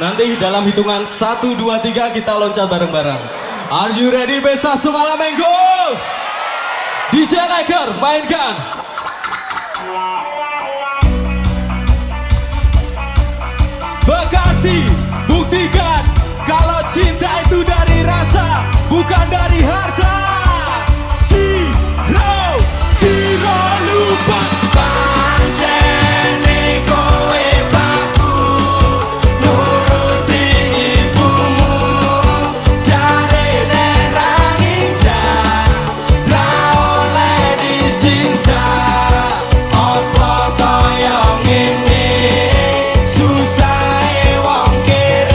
Nanti dalam hitungan 1, 2, 3 kita loncat bareng-bareng. Are you ready Pesta Semalam Minggu? DJ Laker mainkan. Bekasi, buktikan kalau cinta itu dari rasa, bukan dari harta. Ciro lupa pancene kowe baku nuruti ibumu, jarene ra nginjak ra oleh dicinta. Apa kaya ngene susahe wong kere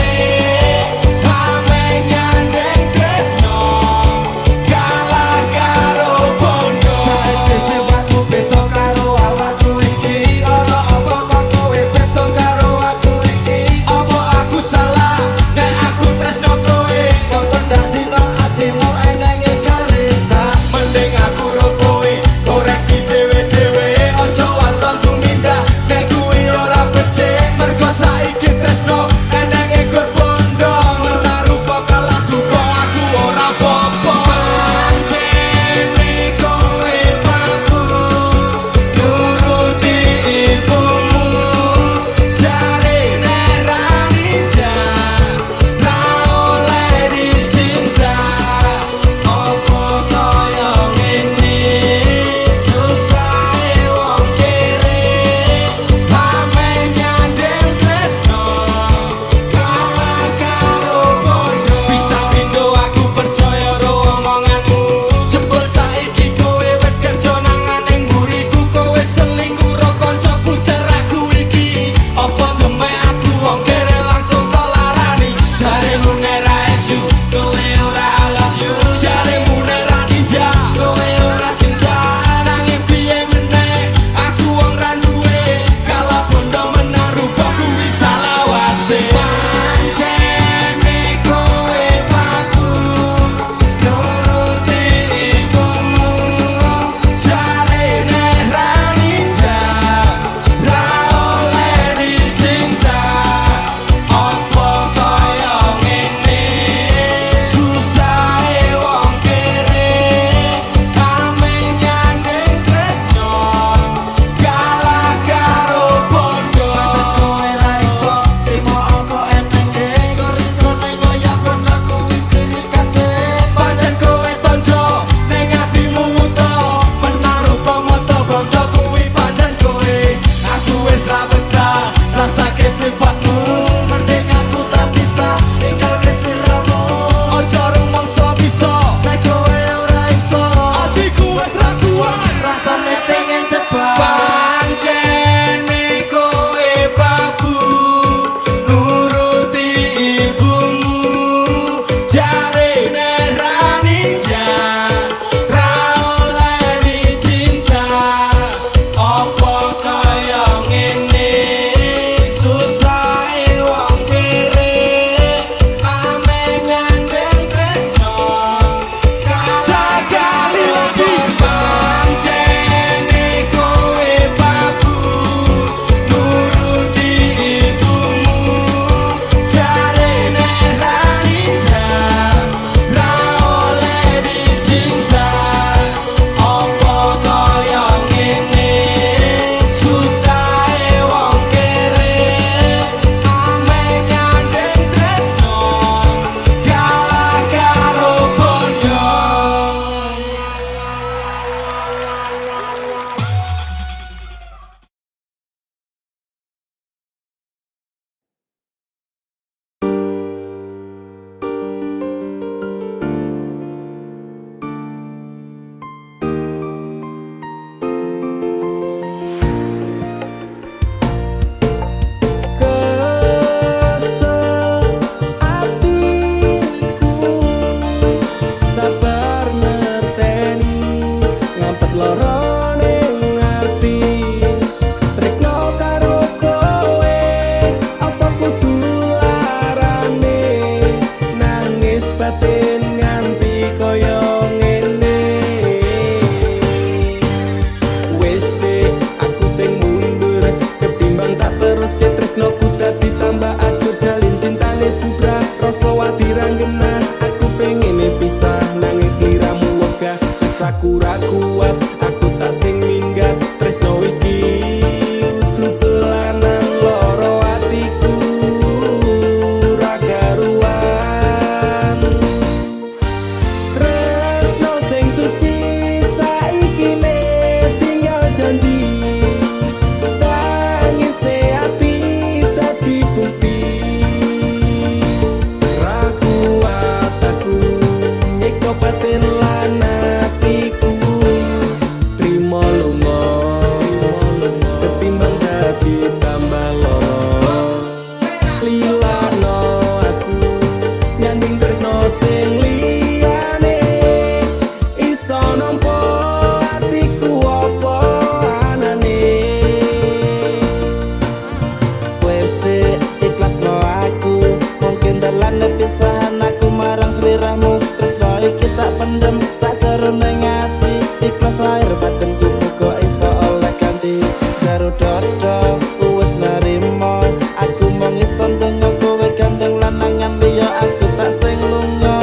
aku ra kuat, aku tak sing minggat. Tresno iki utuh dolanan loro atiku ra karuan. Tresno sing suci saiki ne tinggal janji, tangise ati dadi bukti. Ra kuat aku nyiksa batin lan atiku, trimo lunga ketimbang dadi tambah loro. Lilano aku nyanding tresno sing liyane, iso nampa atiku apa anane. Wes ikhlasno aku, mungkin dalan pisahan aku marang sliramu. Tresno iki tak pendem sakjerone ati, ikhlas lahir batinku muga iso oleh ganti. Jero dodo wis narimo, aku mung iso ndonga kowe gandeng lanangan liya, aku tak sing lunga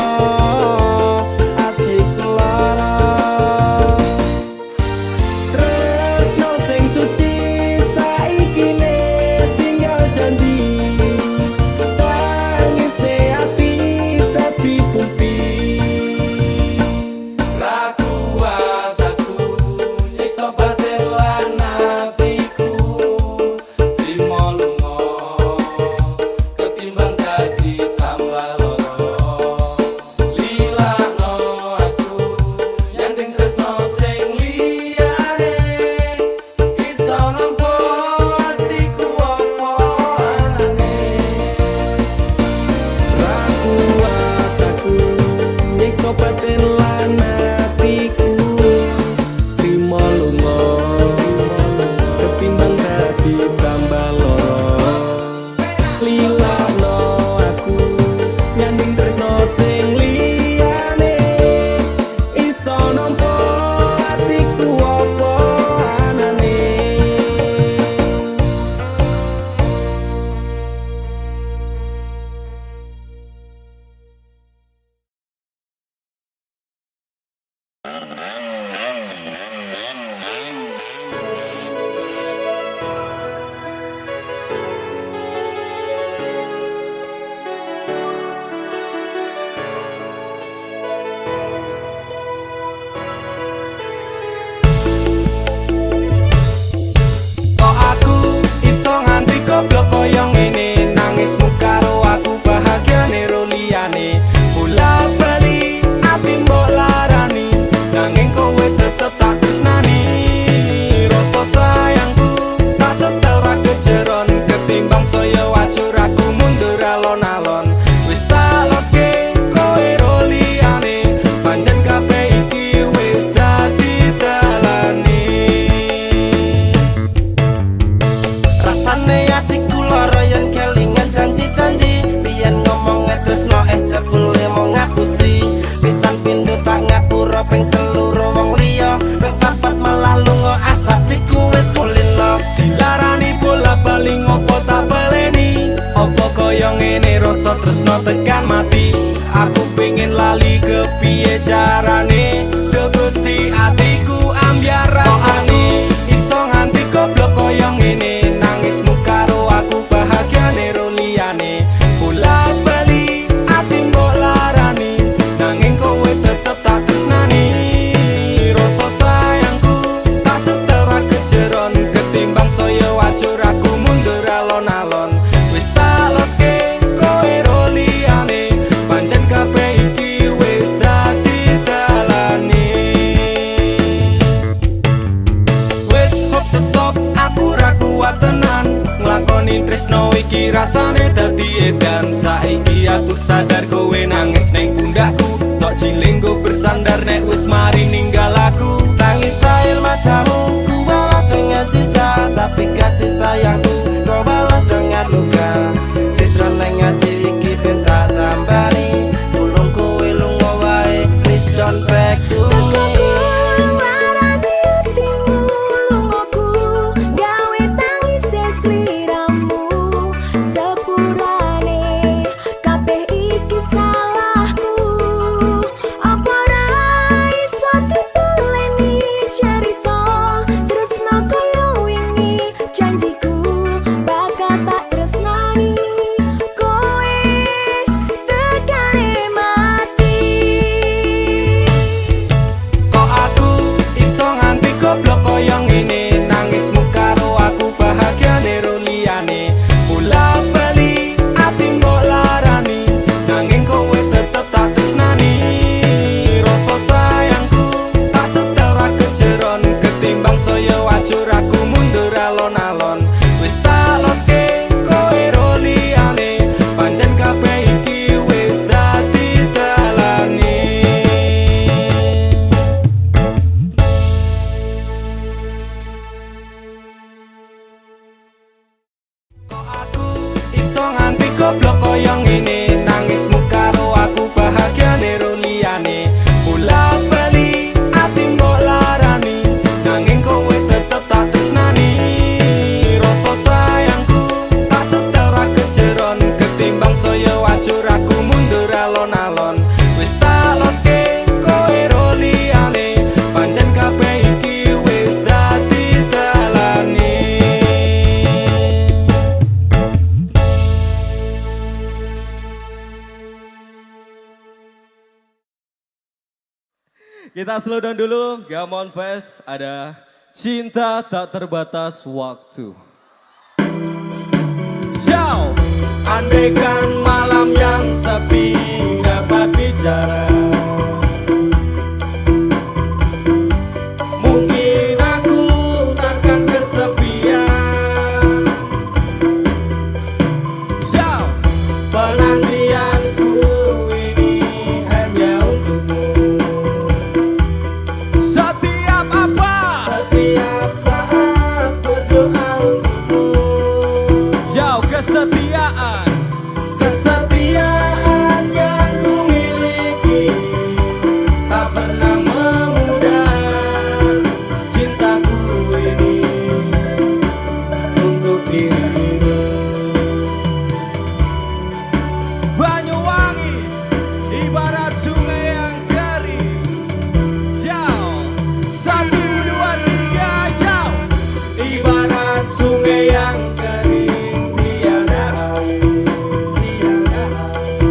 atiku lara. Tresno sing suci saiki ne tinggal janji, tangise ati dadi bukti. Ra kuat aku nyiksa batin lan atiku, trimo lunga ketimbang dadi tambah loro. Lilano aku nyanding tresno sing liyane, iso nampa atiku apa anane. Ra kuat aku nyiksa batin lan atiku, trimo lunga ketimbang dadi tambah loro. Lilano aku nyanding tresno sing liyane, iso nampa atiku apa anane. Kok aku iso nganti goblok koyo ngene, nangismu karo aku bahagiane ro liyane. Bola bali ati mbok larani, nanging kowe tetep tak tresnani. Rasa sayangku tak setel ra kejeron, ketimbang saya wajur aku mundur alon-alon. Wis tak loske kowe ro liyane, pancen kabeh iki wis dadi dalane. Rasane atiku lara yen kelingan janji-janji, biyen ngomong tresno jebule mau ngapusi. Pisan pindho tak ngapura ping telu wong liya, ping papat malah lunga asatiku wis kulino. Dilarani bola bali ngopo tak baleni, opo koyo ngene rasa tresno tekan mati. Aku pengen lali kepiye carane, do Gusti atiku ambyar rasane. Iso nganti goblok koyo ngene, nangismu karo aku bahagiane ro liyane. Bola bali ati mbok larani, nanging kowe tetep tak tresnani. Rasa sayangku tak setel ra kejeron, ketimbang saya wajur aku mundur alon-alon. Wis tak loske kowe ro liyane, pancen kabeh iki wis dadi dalane. Wis hop stop aku ra kuat tenan, nglakoni tresno iki rasane dadi edan. Saiki aku sadar kowe nangis neng pundakku, tok jilingku bersandar nek wis mari ninggal aku. Tangis air matamu ku balas dengan cinta, tapi kasih sayangku kau balas dengan luka. Citra neng ati iki ben tak tambani, tulung kowe lunga wae, please don't back to me. Salahku, apa ra iso ditulungi. ngene nangismu karo aku bahagia nero liyane bola bali ati mbok larani nanging kowe tetep tak tresnani rasa sayangku tak setara kejeron ketimbang saya wajur aku mundur alon-alon wis tak loske kowe ro liyane pancen kabeh iki wis dadi dalane. Kita slow down dulu, Gamon Fest ada Cinta Tak Terbatas Waktu. Ciao. Andaikan malam yang sepi dapat bicara, mungkin aku takkan kesepian. Ciao. Penantianku ini hanya untukmu. Setiap saat berdoa untukmu. Jauh kesetiaan Yang ku miliki tak pernah memudar. Cintaku ini untuk dirimu. Banyuwangi ibarat sungai yang kering. Jauh 1, 2, 3 jauh. Ibarat sungai yang kering tiada air.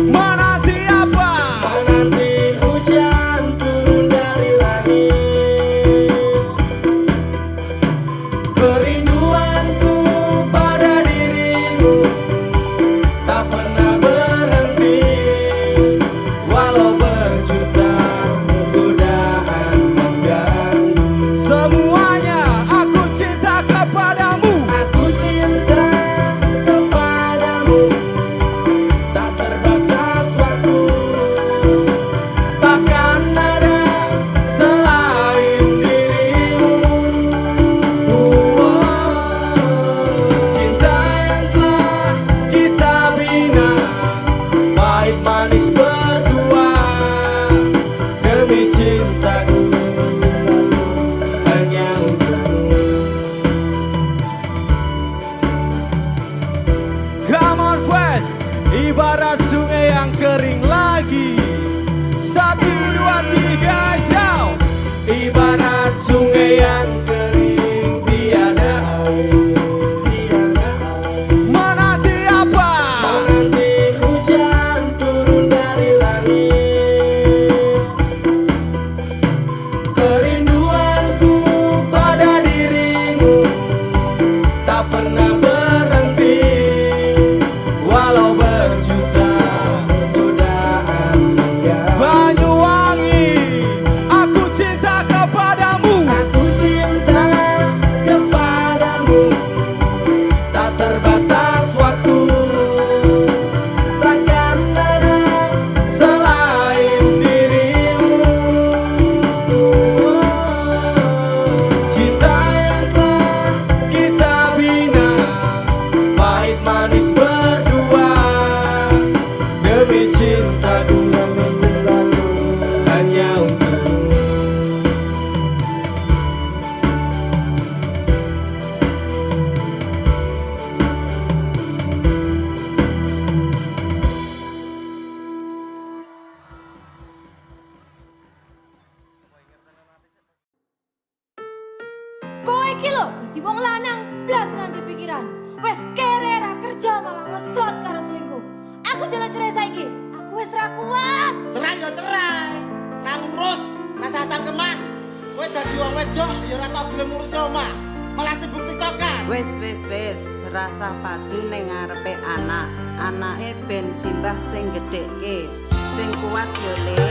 Menanti apa? Menanti hujan turun dari langit. Kerinduanku pada dirimu tak pernah berhenti. Walau berjuta godaan mengganggu. Semuanya aku cinta kepadamu. Aku cinta kepadamu. Tak terbatas waktu. Takkan ada selain dirimu. Cinta yang telah kita bina, pahit manis berdua. Demi cintaku hanya untukmu. Gamon Fest ibarat sungai yang kering lagi. 1, 2, 3 jauh. Ibarat sungai yang kering tiada air. Menanti apa? Menanti hujan turun dari langit. Kerinduanku pada dirimu tak pernah berhenti. Walau berjuta godaan mengganggu. Banyuwangi, aku cinta kepadamu. Aku cinta kepadamu. Tak terbatas waktu. Takkan ada selain dirimu. Cinta yang telah kita bina, pahit manis berdua. Demi cintaku hanya untukmu. Kowe iki lho dadi wong lanang blas nanti pikiran. Wes kere ra kerja malah ngeslot karo selingkuh. Aku jalan cerai saiki. Aku wes ra kuat. Cerai ya cerai. Kang urus rasa cangkeman. Kowe dadi wong wedok ya ora tau gelem ngurus omah. Malah sibuk tiktokan. Wis terasa padu ning ngarepe anak. Anake ben simbah sing gedhekke. Sing kuat yo le.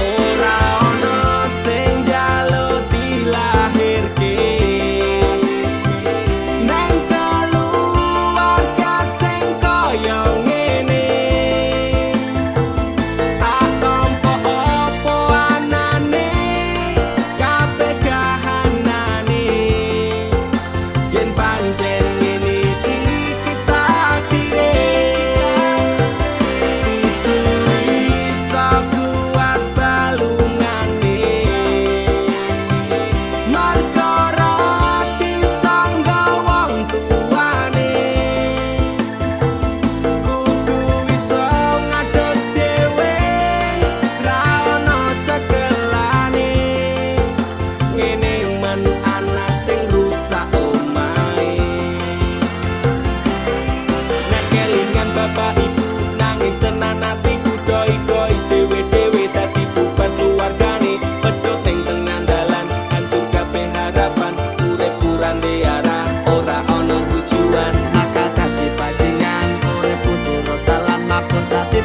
Ora ono sing njaluk dilahirke. Nang keluarga sing kaya ngene. Tak tampa apa anane, kabeh kahanane. Yen pancen ngene iki takdire.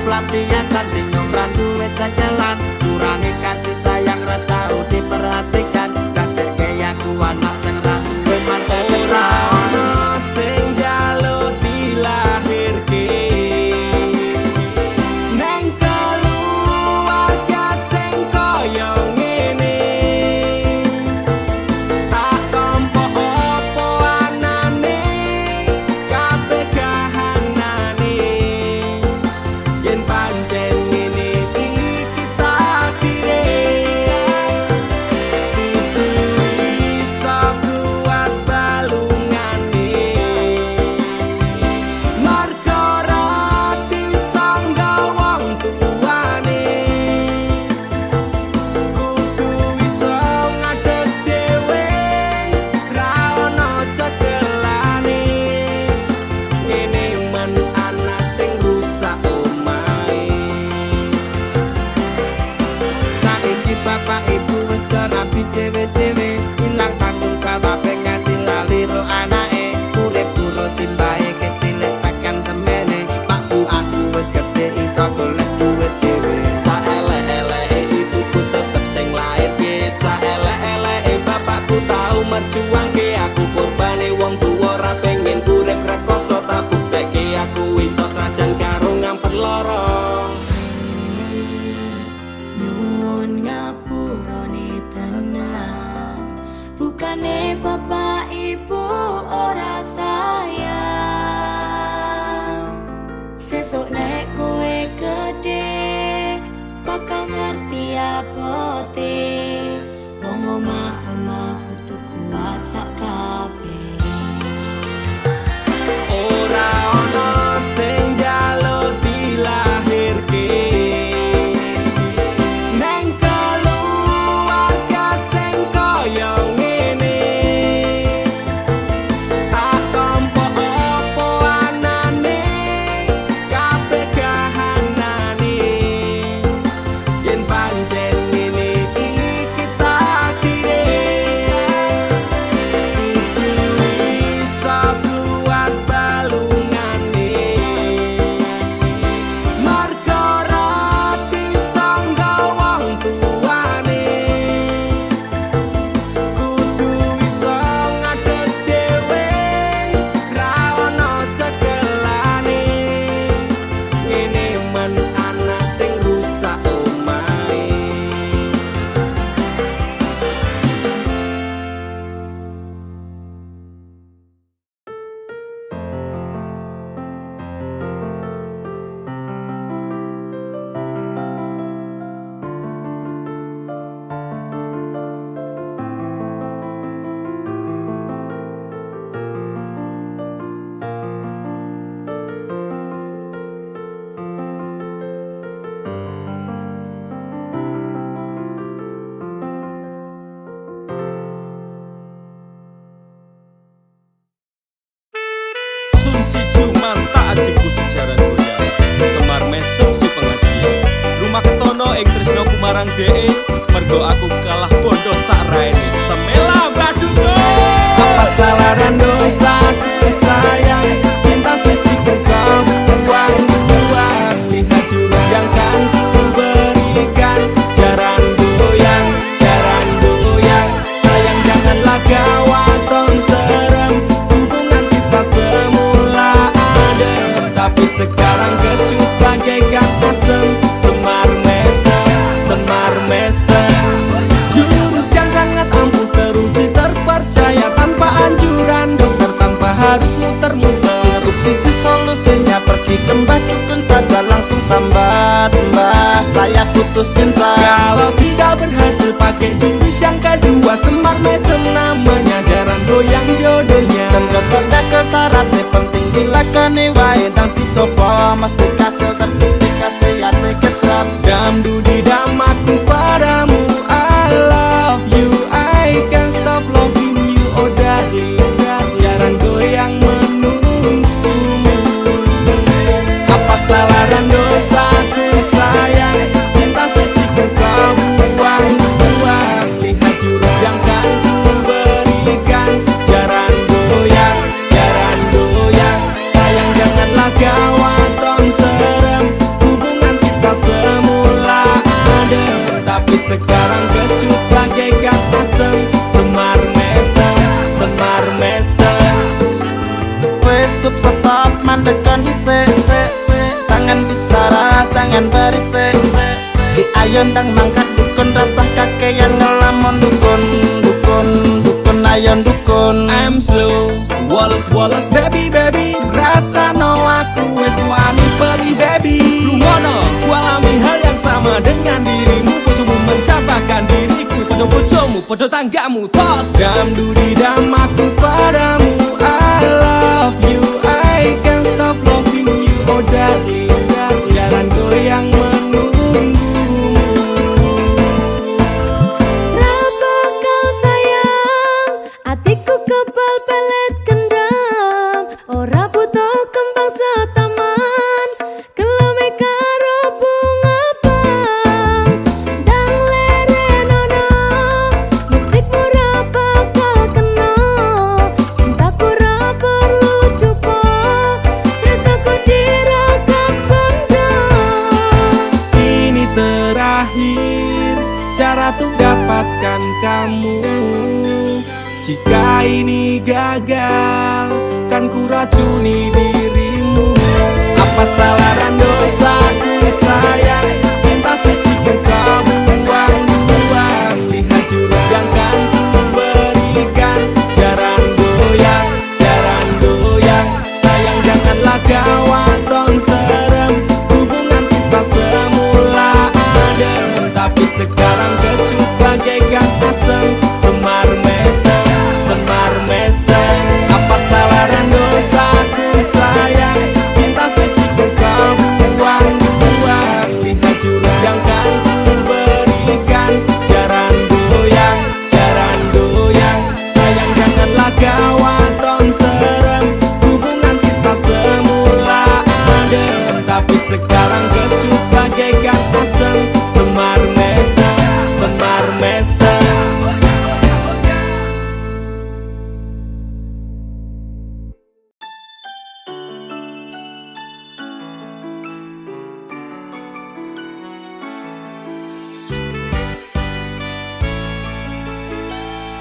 pelampiasan bingung randuwe jalan kurangi kasih sayang ra tau diperhatikan dadeke aku anak sing ra duwe masa depan sing jaluk dilahirke neng keluarga sing kaya ngene tak tampa apa anane kabeh kahanane yen pancen ngene iki takdire kudu iso kuat balungane marga ra disangga wong tuane kudu iso ngadeg dhewe ra ono cekelane ngene men anak sing rusak omahe saiki bapak ibu wis rapi dhewe-dhewe ilang tanggung jawab nganti lali ro anake urip puro simbahe kecil tekan semene pak bu aku wis gede iso golek duit dhewe saelek-eleke ibuku tetep sing lairke saelek-eleke bapakku tau merjuangke aku korbane wong tuwa ora pengen urip rekoso tak buktekke aku iso sajan karo ngampet lara Nyuwun ngapurane tenan bukane bapak ibu ora sayang sesuk nek kowe gede bakal ngerti apote wong omah-omah kudu kuat sak kabeh ora ono sing jaluk dilahirke neng keluarga sing kaya ngene tak tampa apa anane kabeh kahanane yen pancen ngene iki takdire kudu iso kuat balungane marga ra disangga wong tuane kudu iso ngadeg dhewe ra ono cekelane ngene men anak sing rusak omahe Sun si cuman tak ajiku sejaran goyang Semar mesem si pengasia Rumah ketono ing tresno kumarang dee Mergo aku kalah bondo sak raine Semela braduko Apa salaran dosaku sayang Cinta suci ku kau buang-buang Lihat jurus yang kan ku berikan Jaran goyang Sayang janganlah gawatong serem Hubungan kita semula adem Tapi sekarang kecut bagaikan asem Semar mesem Jurus yang sangat ampuh teruji terpercaya Tanpa anjuran dokter tanpa harus muter-muter cukup siji solusinya pergi ke mbah dukun saja langsung sambat mbah saya putus cinta Kalau tidak berhasil pakai jurus yang kedua Semar mesem namanya jaran goyang jodohnya dan dokter dekel syaratnya penting dilakoni wae dan dicoba mesti kasil terbukti kasih hati kecrot Damdu di damaku padamu I love you I can't stop loving you oh darling Jaran goyang menunggumu Apa salah dan dosaku sayang Cinta suci ku kau buang-buang Lihat jurus yang kan ku berikan Jaran goyang Sayang janganlah gawat tong rasa jangan berisik. Ki ayo ndang mangkat dukun rasah kakean ngelamun dukun. Dukun ayo dukun. I'm slow, Wallace baby rasa no aku wes wani pergi baby. Lumono, ku alami hal yang sama dengan dirimu. Bojomu mencapakan diriku, bojomu, bojo tanggamu. Tos dam dudi dam aku padamu. I love you, I can't stop loving you. Oh darling, jangan goyang menunggumu. Rapa kau sayang, hatiku kebal pelet kendam. Ora butuh kembang setaman, kelame karo bunga bang. Dang lerenono, mistikmu ra bakal kena. Cintaku ra perlu dupa, tresnaku dirakat benda. Ini terakhir cara untuk dapatkan kamu. Jika ini gagal, kan ku racuni dirimu. Apa salah dan dosaku sayang, cinta suci ku kau buang-buang. Lihat jurus yang kan ku berikan, jaran goyang, sayang janganlah kau aton serem. Hubungan kita semula adem, tapi sekarang kecut bagaikan asem. Semar mesem, apa salah dan dosaku sayang, cinta suci ku kau buang-buang. Lihat jurus yang kan ku berikan, jaran goyang, sayang janganlah kau aton serem. Hubungan kita semula adem, tapi sekarang kecut bagaikan asem. Semar mesem.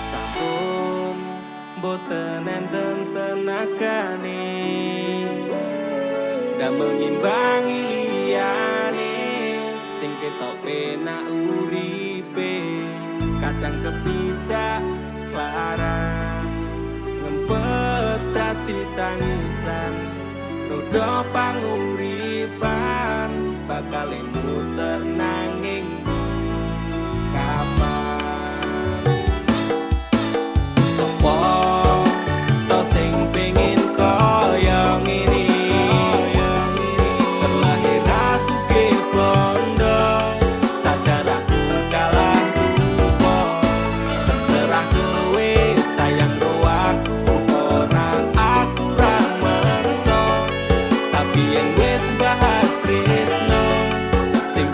Sampun boten enten tenagane, damel ngimbangi liyane, sing ketok penak uripe. Kadang kepidak klaran, ngempet dadi tangisan. Rodo panguripan bakal muter nanging kapan. Sopo to sing pengin kaya ngene, terlahir sugih bondo, sadar aku kalah rupa. Terserah kowe sayang ro aku, ora aku ra merso. Tapi yen wis bahas tresno, sing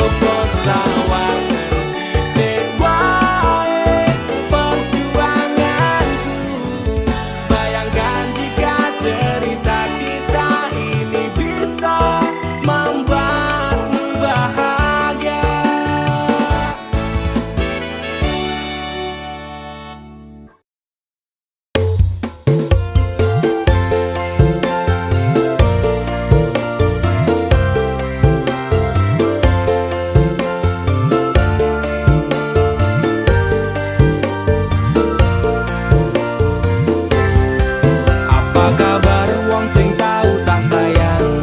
opo sawangan sithik wae perjuanganku. Bayangkan jika cerita kita ini bisa membuatmu bahagia. Apa kabar wong sing tau tak sayang?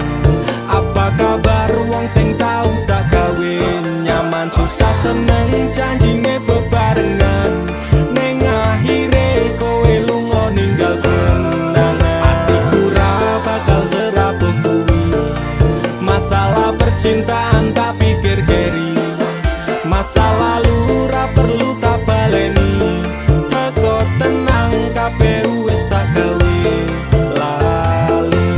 Apa kabar wong sing tau tak kawin? Nyaman susah seneng janjine bebarengan, ning akhire kowe lunga ninggal kenangan. Atiku ra bakal serapuh kuwi, masalah percintaan tak pikir keri. Masa lalu ra perlu tak baleni, teko tenang kabeh wis tak gawe lali.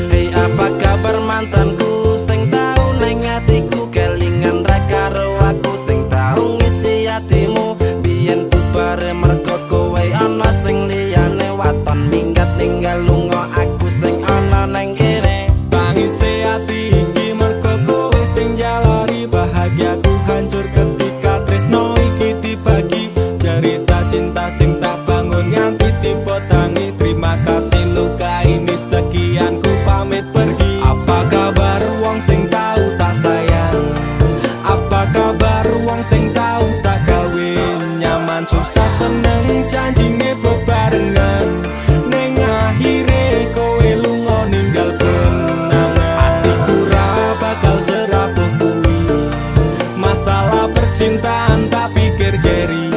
Hei apa kabar mantanku sing tau neng atiku kelingan ra karo aku sing tau ngisi atimu biyen bubare mergo kowe ana sing liyane waton minggat ninggal lunga aku sing ana neng kene. Tangise ati iki mergo kowe sing jalari bahagiaku hancur ketika tresno iki dibagi. Cerita cinta sing tak bangun nganti tiba tangi. Terima kasih luka ini sekian ku pamit pergi. Apa kabar wong sing tau tak sayang? Apa kabar wong sing tau tak kawin? Nyaman susah seneng janjine bebarengan, ning akhire kowe lunga ninggal kenangan. Atiku ra bakal serapuh kuwi, masalah percintaan tak pikir keri.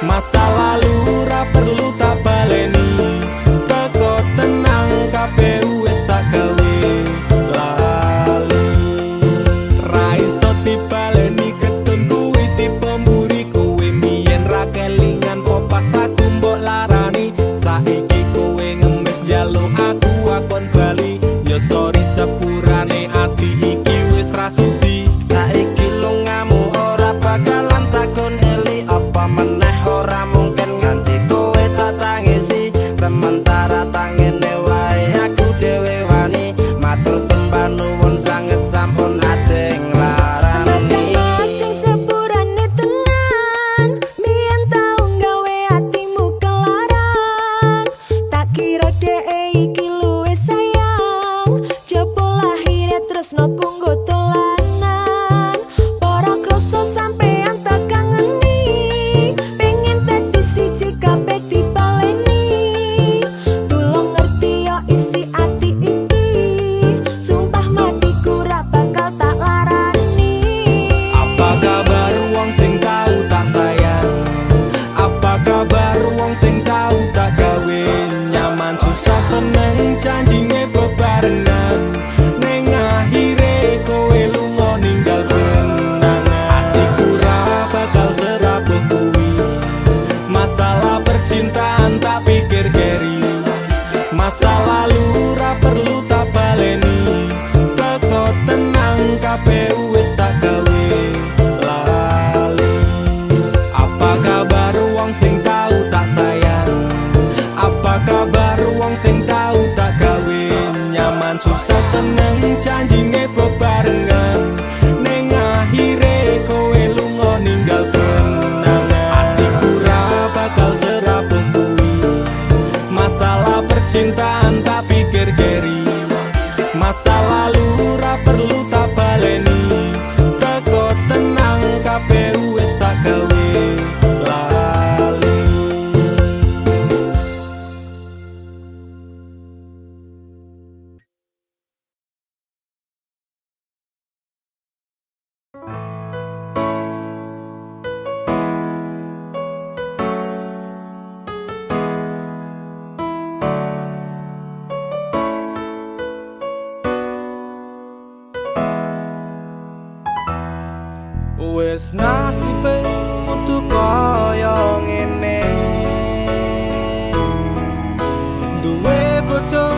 Masa lalu ra perlu tak baleni, teko tenang kabeh wis tak gawe lali. Ra iso dibaleni ketun kuwi tipe mburi kowe mbiyen ra kelingan popas aku mbok larani. Saiki kowe ngemis njaluk aku akon bali, ya sorry sepurane ati iki wis ra sudi. Saiki lungamu ora bakalan takon eli apa meneh ora mungkin nganti kowe tak tangisi. Sementara tangene wae aku dhewe wani matur sembah nuwun sanget sampun ade nglarani. Sing sepurane tenan biyen tau gawe atimu kelaran. Tak kira dhek iki luwih sayang, jebul akhire tresno kanggo dolanan. Para krasa sampean tak kangeni, pengen dadi siji kabeh dibaleni. Tulung ngerti yo isi ati iki, sumpah matiku ra bakal tak larani. Apa kabar wong sing tau tak sayang? Apa kabar wong sing tau tak kawin? Nyaman susah seneng janjine bebarengan, ning akhire kowe lunga ninggal kenangan. Atiku ra bakal serapuh kuwi, masalah percintaan tak pikir keri. Masa lalu ra perlu tak baleni, teko tenang kabeh wis tak gawe lali. Apa kabar wong sing tau tak sayang? Apa kabar wong sing tau tak kawin? Nyaman susah seneng janjine bebarengan, ning akhire kowe lunga ninggal kenangan. Atiku ra bakal serapuh kuwi, masalah percintaan tak pikir keri. Masa lalu ra perlu tak baleni, teko tenang kabeh wis tak gawe lali. Wes nasibe kudu kaya ngene, duwe bojo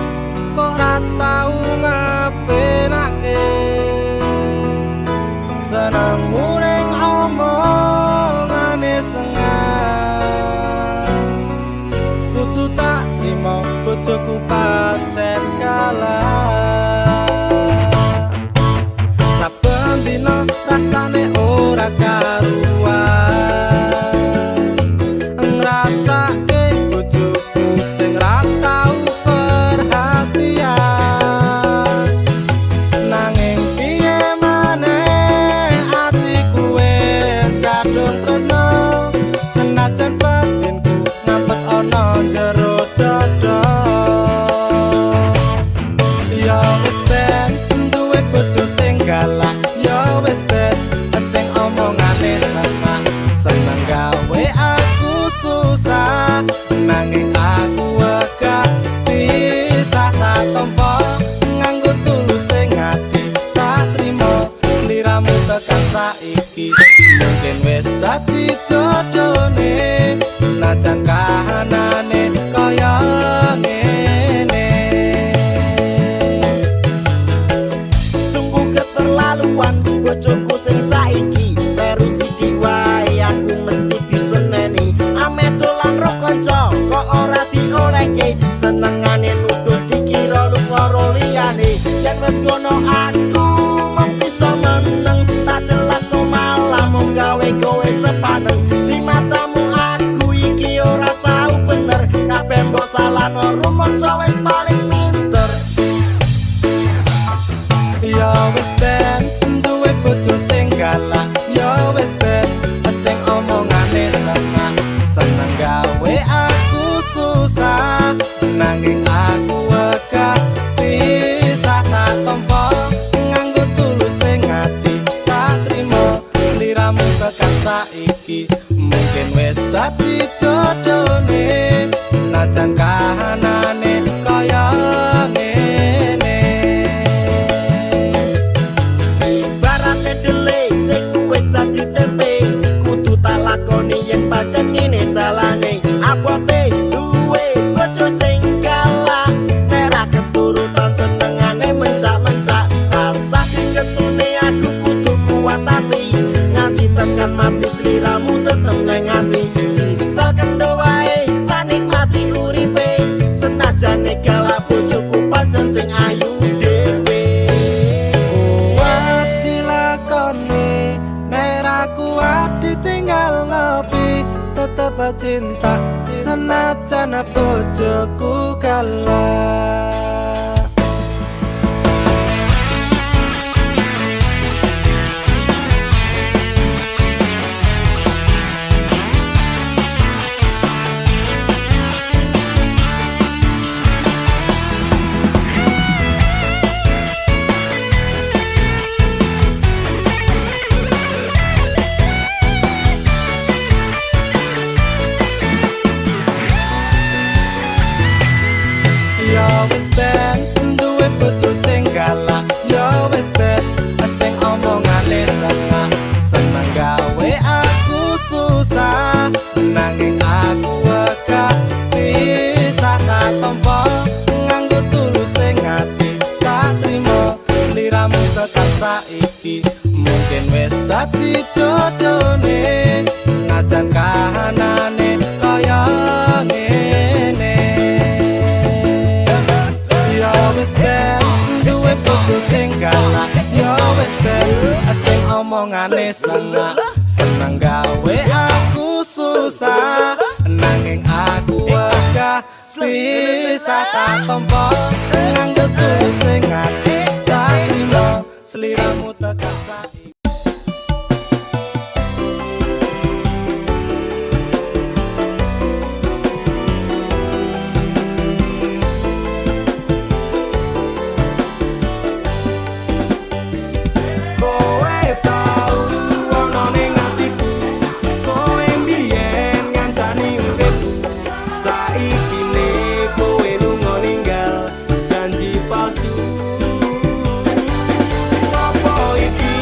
kok ra tau ngapenake. seneng muring omongane sengang kudu tak trimo bojoku pancen kalah saben dina rasane ora karuan ngrasake bojoku sing ra tau perhatian nanging piye maneh atiku wis kadung tresno senajan batinku ngampet ana jero dada ya wis ben duwe bojo sing galak ya wis ben sing omongane sama seneng gawe aku susah nanging aku wegah bisa tak tompo nganggo tulus sing ati tak trimo sliramu tekan saiki mungkin wis dadi jodone senajan kahanane kaya ngene sungguh keterlaluan bojoku sing saiki terus diwae aku mesti diseneni ame dolan ro kanca kok ora diolehke senengane nuduh dikira lu karo liyane yen wis ngono aku mung bisa meneng tak jelas no malah mung gawe kowe sepaneng di matamu aku iki ora tau bener kabeh mbok salahno rumangsa wis paling pinter ya wis ben duwe bojo sing galak ya wis ben sing omongane sama seneng gawe aku susah nanging aku wegah bisa tak tompo nganggo tulus sing ati tak trimo sliramu tekan saiki mungkin wis dadi jodone senajan kahanane kaya ngene ibarate dele sing wis dadi tempe kudu tak lakoni yen pancen ngene dalane abote duwe bojo sing galak ora keturutan senengane mencak-mencak rasa ketune aku kudu kuat ati nganti tekan mati sliramu tetep nang ati distal kendo wae tak nikmati uripe senajane galak bojoku pancen sing ayu dhewe kuat dilakoni nek ra kuat ditinggal ngopi tetep cinta senajan bojoku galak ya wis ben duwe bojo sing galak ya wis ben sing omongane sama seneng gawe aku susah nanging aku wegah bisa tak tompo nganggo tulus sing ati tak trimo sliramu tekan saiki mungkin wis dadi jodone senajan kahanane kaya ngene ya wis ben duwe bojo sing galak ya wis ben sing omongane sengak seneng gawe aku susah nanging aku wegah bisa tak tompo nganggo tulus sing ati tak trimo sliramu tekan saiki Apa iki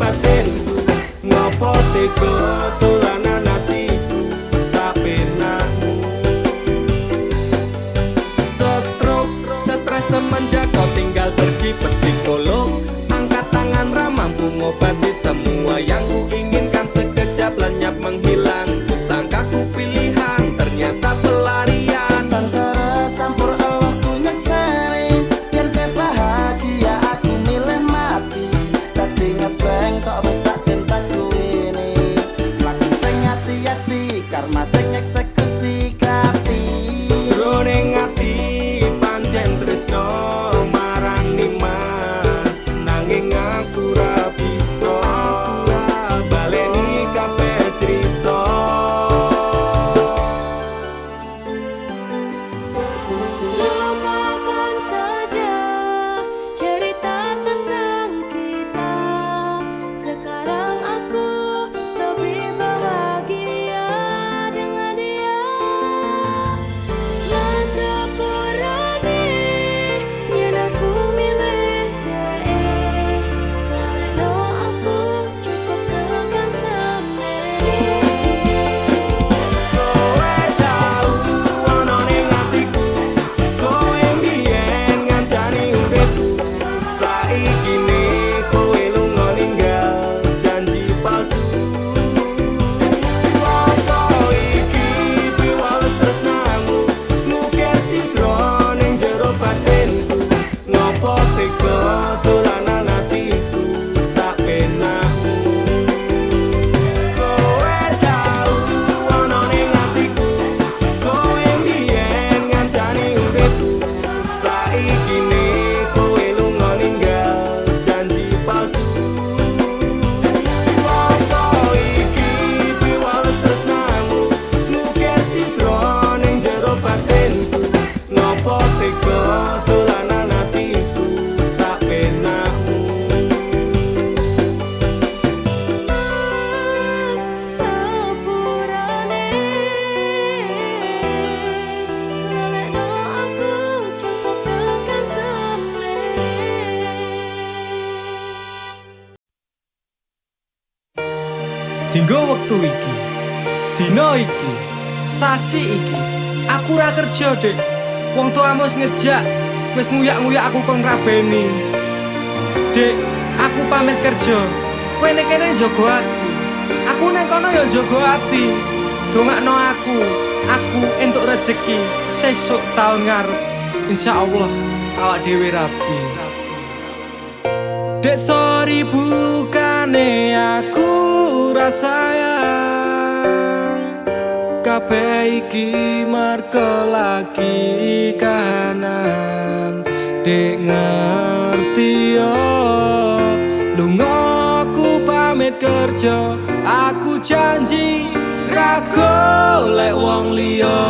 batinku. Ngopo tega dolanan atiku sapenakmu. Stres semenjak kau tinggal pergi psikolog. Angkat tangan ramah mampu ngobati semua yang ku inginkan. Sekejap lenyap menghilang. Ku sangka ku pilihan, ternyata pelarian. Antara campur Allah ku nyekseni, yen ke bahagia aku milih mati. Tadi ngebeng kok rusak cintaku ini. Lagu sing hati-hati, karma sing eksekusi kapi. Jroning ati pancen tresno marang Nimas, nanging aku ra bisa baleni kabeh crita. Lupakan saja cerita tentang kita. Sekarang aku lebih bahagia dengan dia. Seberani yen aku milih dia. Laleno aku cukup tekan semene. Kowe tau ana ning atiku, kowe mbiyen ngancani uripku. Saiki ne kowe lunga ninggal janji palsu. Apa iki piwales tresnamu, nukir citra ning jero batinku. Ngopo tega dolanan atiku sapenakmu. Kowe tau ana ning atiku, kowe mbiyen ngancani uripku. Saiki ne kowe lunga ninggal janji palsu. Apa iki piwales tresnamu, nukir citra ning jero batinku. Ngopo tega dolanan atiku sapenakmu. Sepurane laleno aku cukup tekan semene. Dinggo wektu iki, dina iki, sasi iki, aku ra kerja, Dek. Wong tuamu wis ngejak, wis nguyak-nguyak aku kon rabeni. Dek, aku pamit kerja. Kowe nek kene njogo ati. Aku nek kono ya njogo ati. Dongakno aku entuk rejeki sesuk taun ngarep. Insyaallah awak dhewe rapi. Dek sorry bukane aku ra sayang. Kabeh iki merga lagi kahanan. Dek ngerti yo lunga aku pamit kerja. Aku janji ra golek wong liya.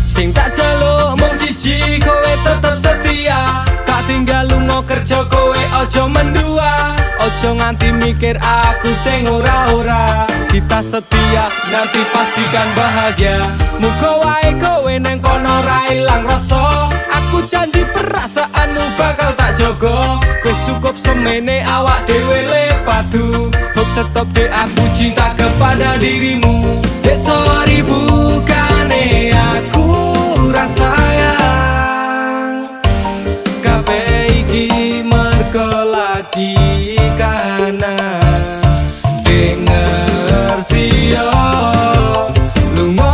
Sing tak jaluk mung siji, kowe tetep setia. Tak tinggal lunga kerja, kowe ojo mendua. Ojo nganti mikir aku sing ora-ora. Kita setia, nanti pastikan bahagia. Muga wae kowe neng kono ra ilang rasa. Aku janji perasaanmu bakal tak jogo. Wis cukup semene awak dhewe le padu. Hope stop dek, aku cinta kepada dirimu. Dek sorry bukane aku ra sayang. Kabeh iki mergo lagi kahanan. Dek ngerti yo lunga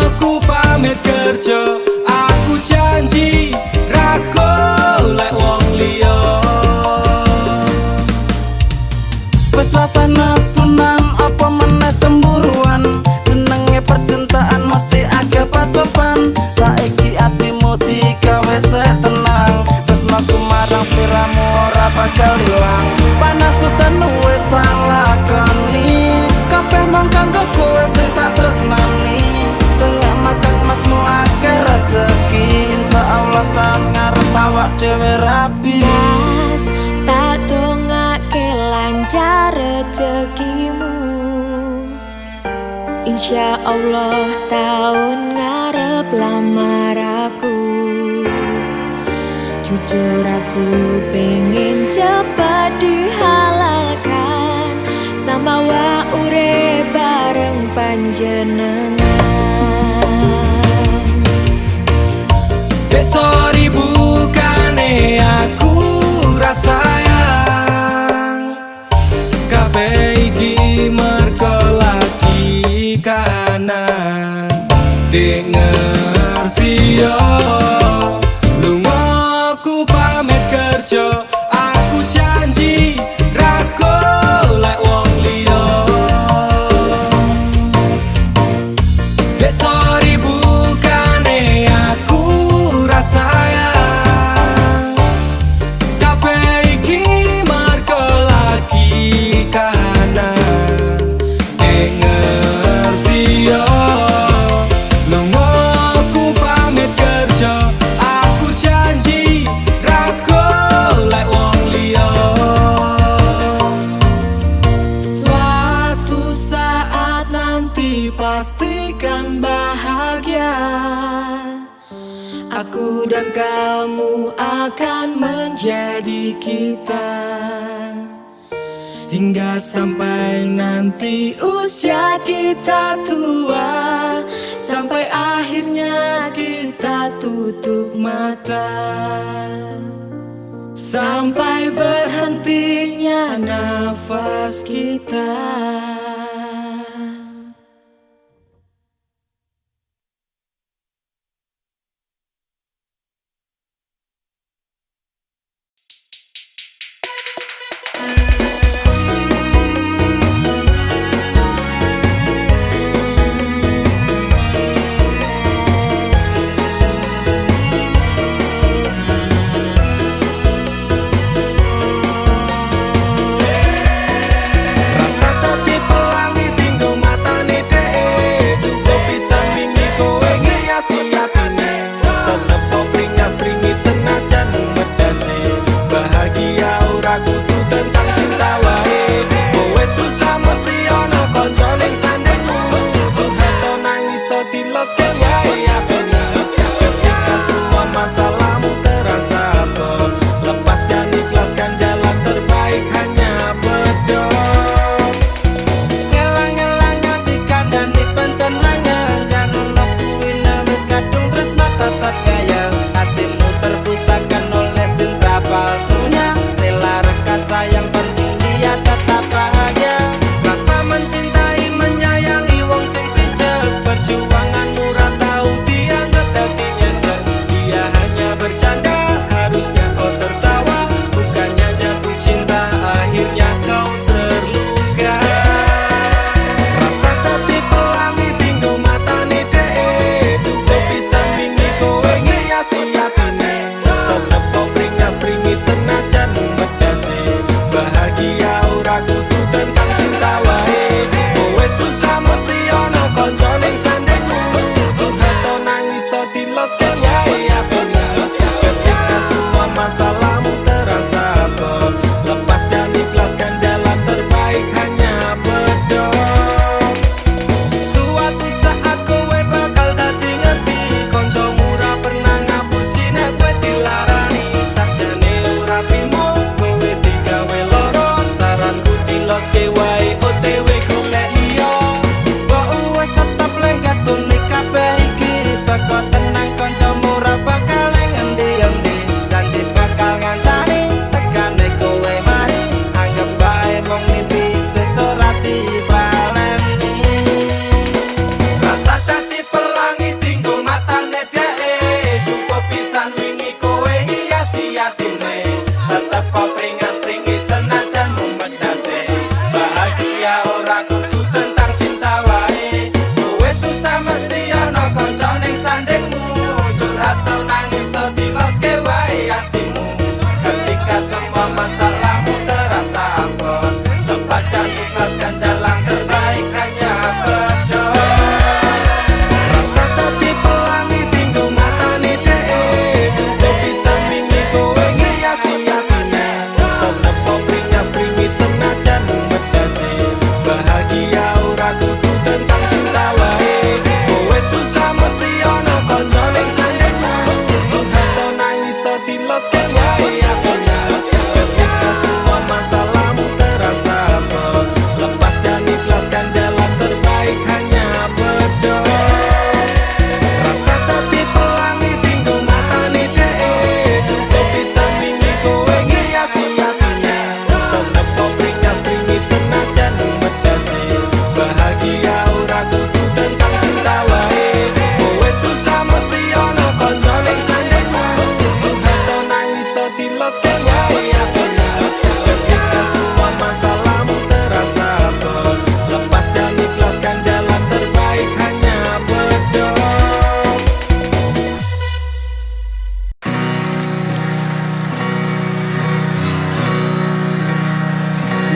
aku pamit kerja. Aku janji ra golek wong liya. Wes rasane sunan apa meneh cemburuan. Jenenge percintaan mesti agak pacoban. Saiki atimu digawe tenang. Tresnaku marang sliramu ora bakal ilang. Panas udan wis tak lakoni. Kabeh mung kanggo kowe sing tak tresnani. Tengah makan masmu akeh rezeki. Insyaallah taun ngarep awak dhewe rapi. Mas, tak dongake lancar rezekimu. Insya Allah tahun ngarep lamar aku. Jujur aku pengen cepat akan menjadi kita hingga sampai nanti usia kita tua, sampai akhirnya kita tutup mata, sampai berhentinya nafas kita.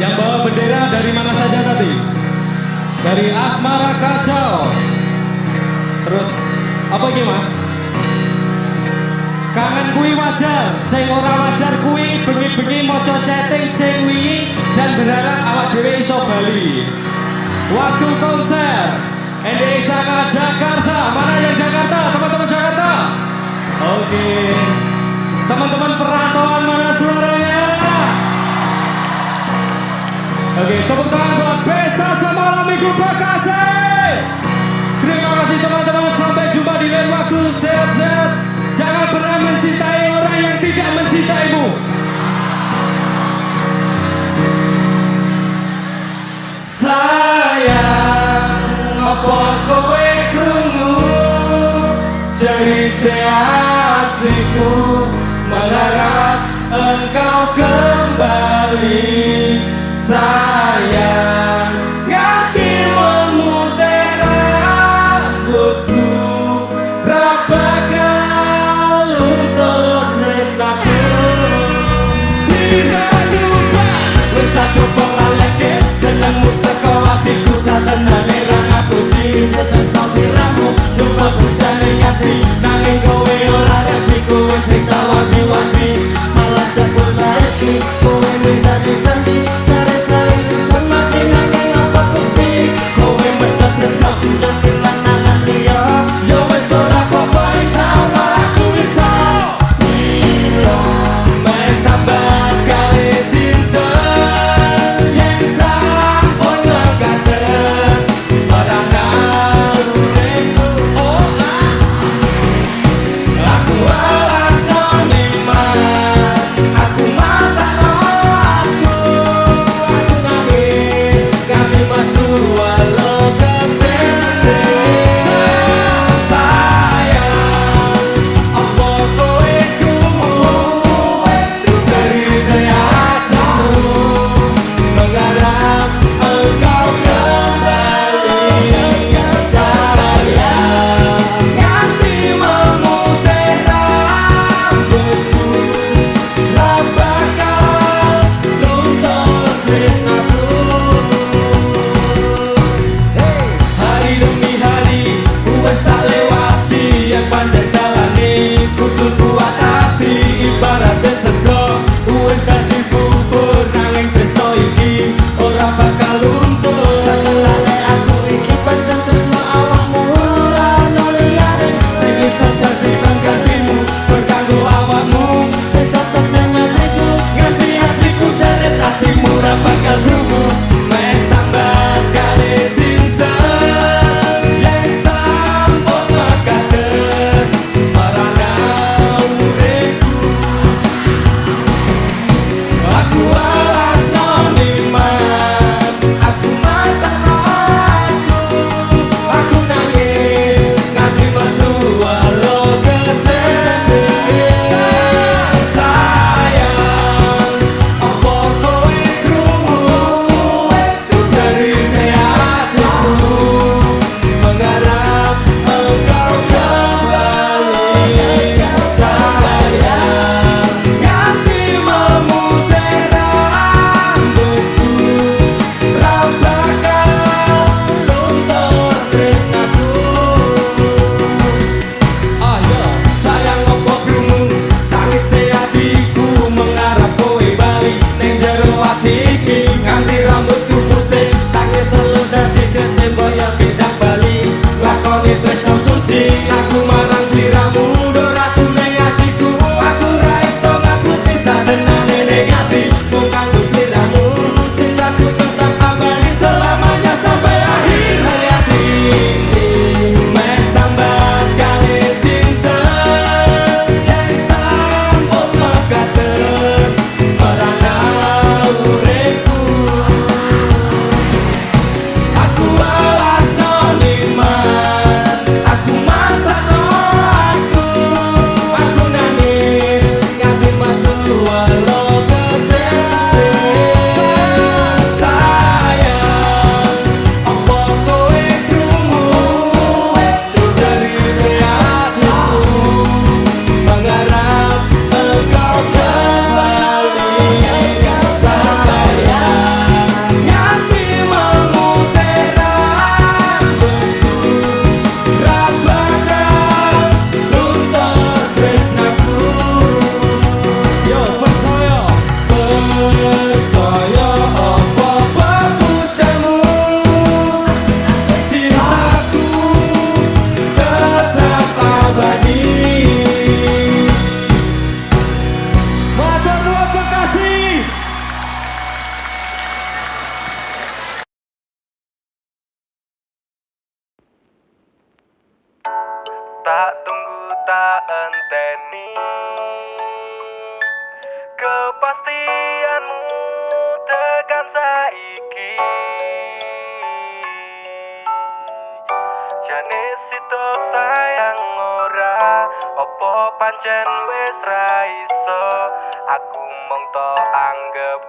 Yang bawa bendera dari mana saja tadi? Dari Asmara Kacau. Terus apa ini mas? Kangen kui wajar, sing ora wajar kui bengi-bengi moco chatting sing wingi dan berharap awak dhewe iso bali. Waktu konser Ende Isaka Jakarta. Mana yang Jakarta? Teman-teman Jakarta? Oke. Teman-teman perantauan mana suaranya? Oke, tepuk tangan buat Pesta Semalam Minggu Bekasi. Terima kasih teman-teman, sampai jumpa di lain waktu. Sehat-sehat. Jangan pernah mencintai orang yang tidak mencintaimu. Sayang, apa kowe krungu cerita hatiku, mengharap engkau kembali. Sayang, ngerti memutih rambutku, rapakal untuk tresnaku. Jika lupa, wis tak coba ngaleke jenengmu saka hatiku, satenane ra ngapusi setresno siramu. Lupa bujane ngati, nanging kowe ora reti, kowe sing tak wanti-wanti, malah jebul saiki kowe menjadi janji.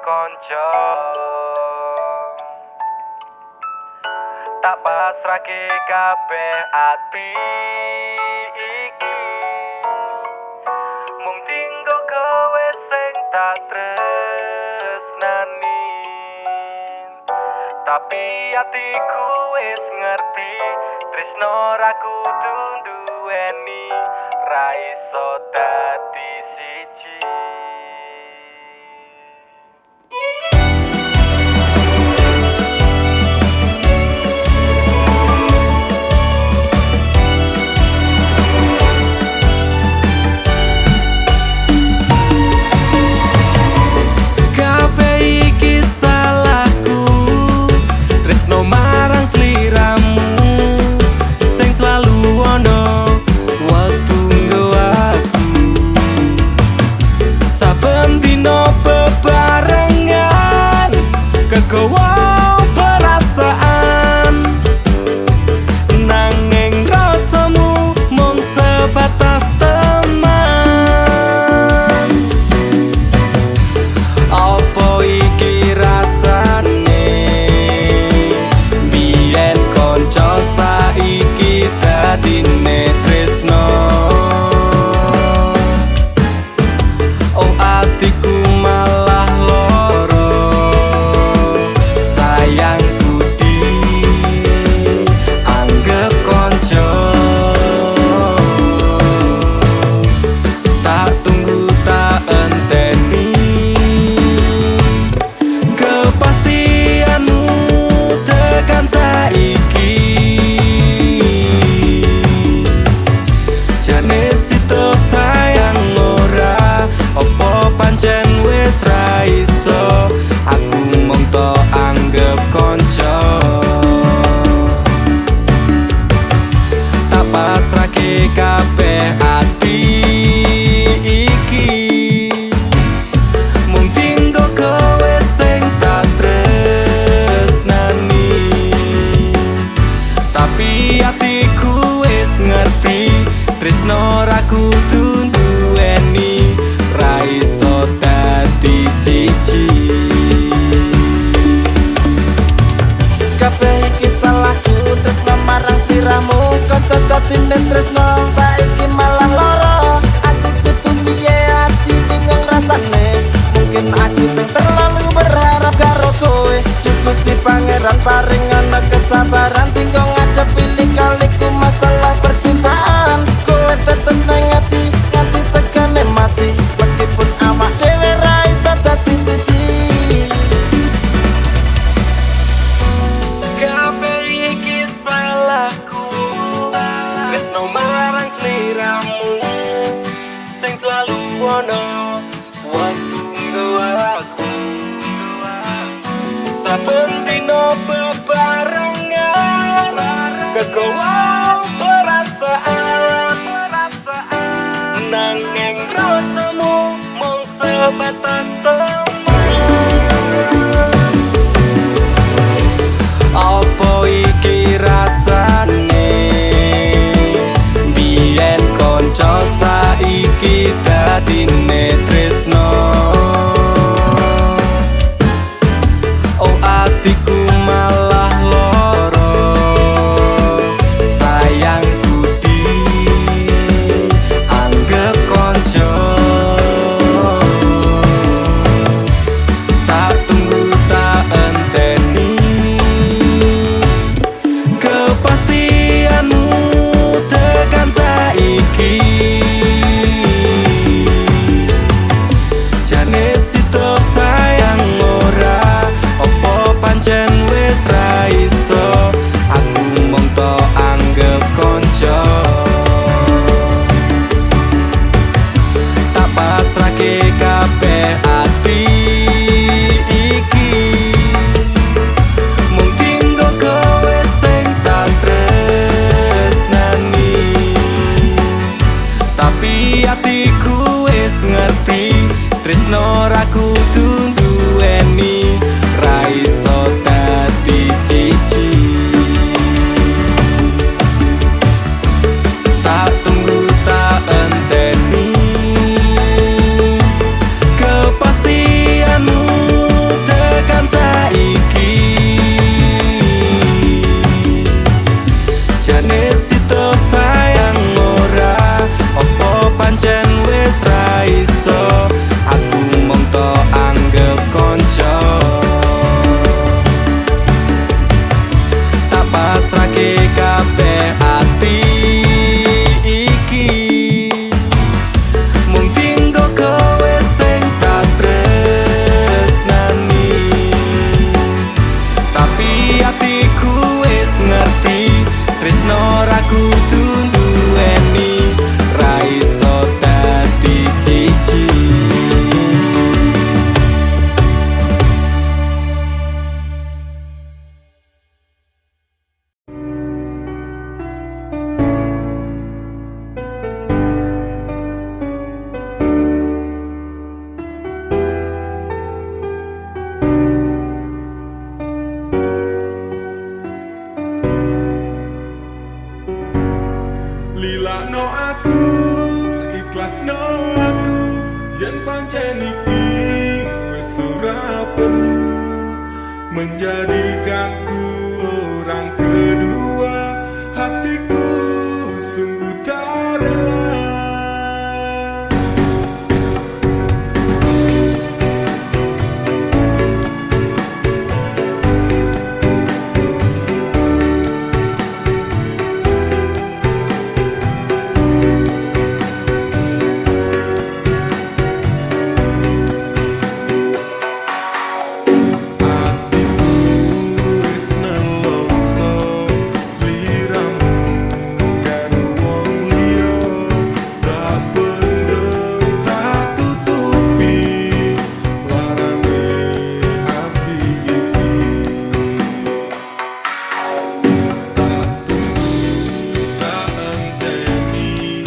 konco. Tak pasrahke kabeh ati iki, mung tinggo kowe sing tak tresnani. Tapi atiku wis ngerti, tresno ra kudu duweni, ra iso dadi siji. Marang sliramu sing selalu ono wektu nggo aku. Saben dina bebarengan kegawa perasaan, nanging rasamu mung sebatas teman. Apa iki rasane konco saiki dadine tresno? Oh atiku malah loro, sayangku dianggep konco. Tak tunggu tak enteni kepastianmu tekan saiki. Jane sito sayang ora, opo pancen wis ra iso, aku mung tok anggep konco. Tak pasrahke kabeh ati iki, mung tinggo kowe sing tak tresnani. Tapi atiku wis ngerti, tresno ra kudu duweni, ra iso dadi siji. Kabeh iki salahku, tresno marang sliramu, kanca dadine tresno saiki malah loro. Aku kudu piye, ati bingung rasane, mungkin aku sing terlalu berharap karo kowe. Gusti Pangeran paringan kesabaran, tinggal ngadepi lika-liku masalah percintaan. Kowe tetep nang ati, nganti tekane mati, meskipun awak dhewe ra iso dadi siji. Kabeh iki salahku, tresno marang sliramu sing selalu ono waktu nggo aku. Saben dina bebarengan kegawa perasaan, nanging rasamu mung sebatas teman. Apa iki rasane biyen konco saiki dadine tresno? Oh atiku malah loro, sayangku dianggep konco. ikhlasno aku yen pancen iki wis ora perlu menjadikanku orang kedua. Hatiku sungguh tak rela.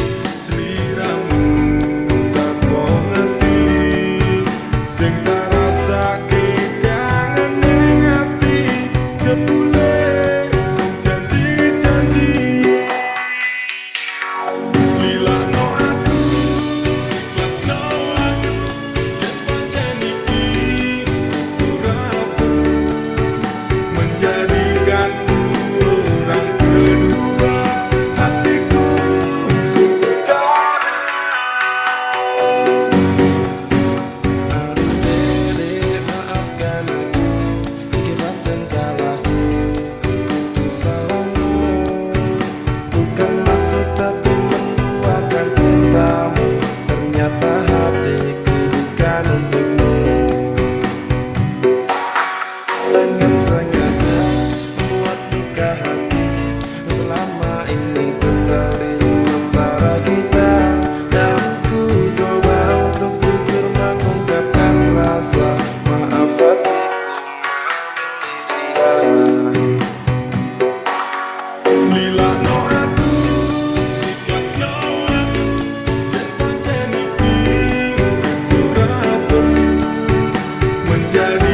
Menjadikanku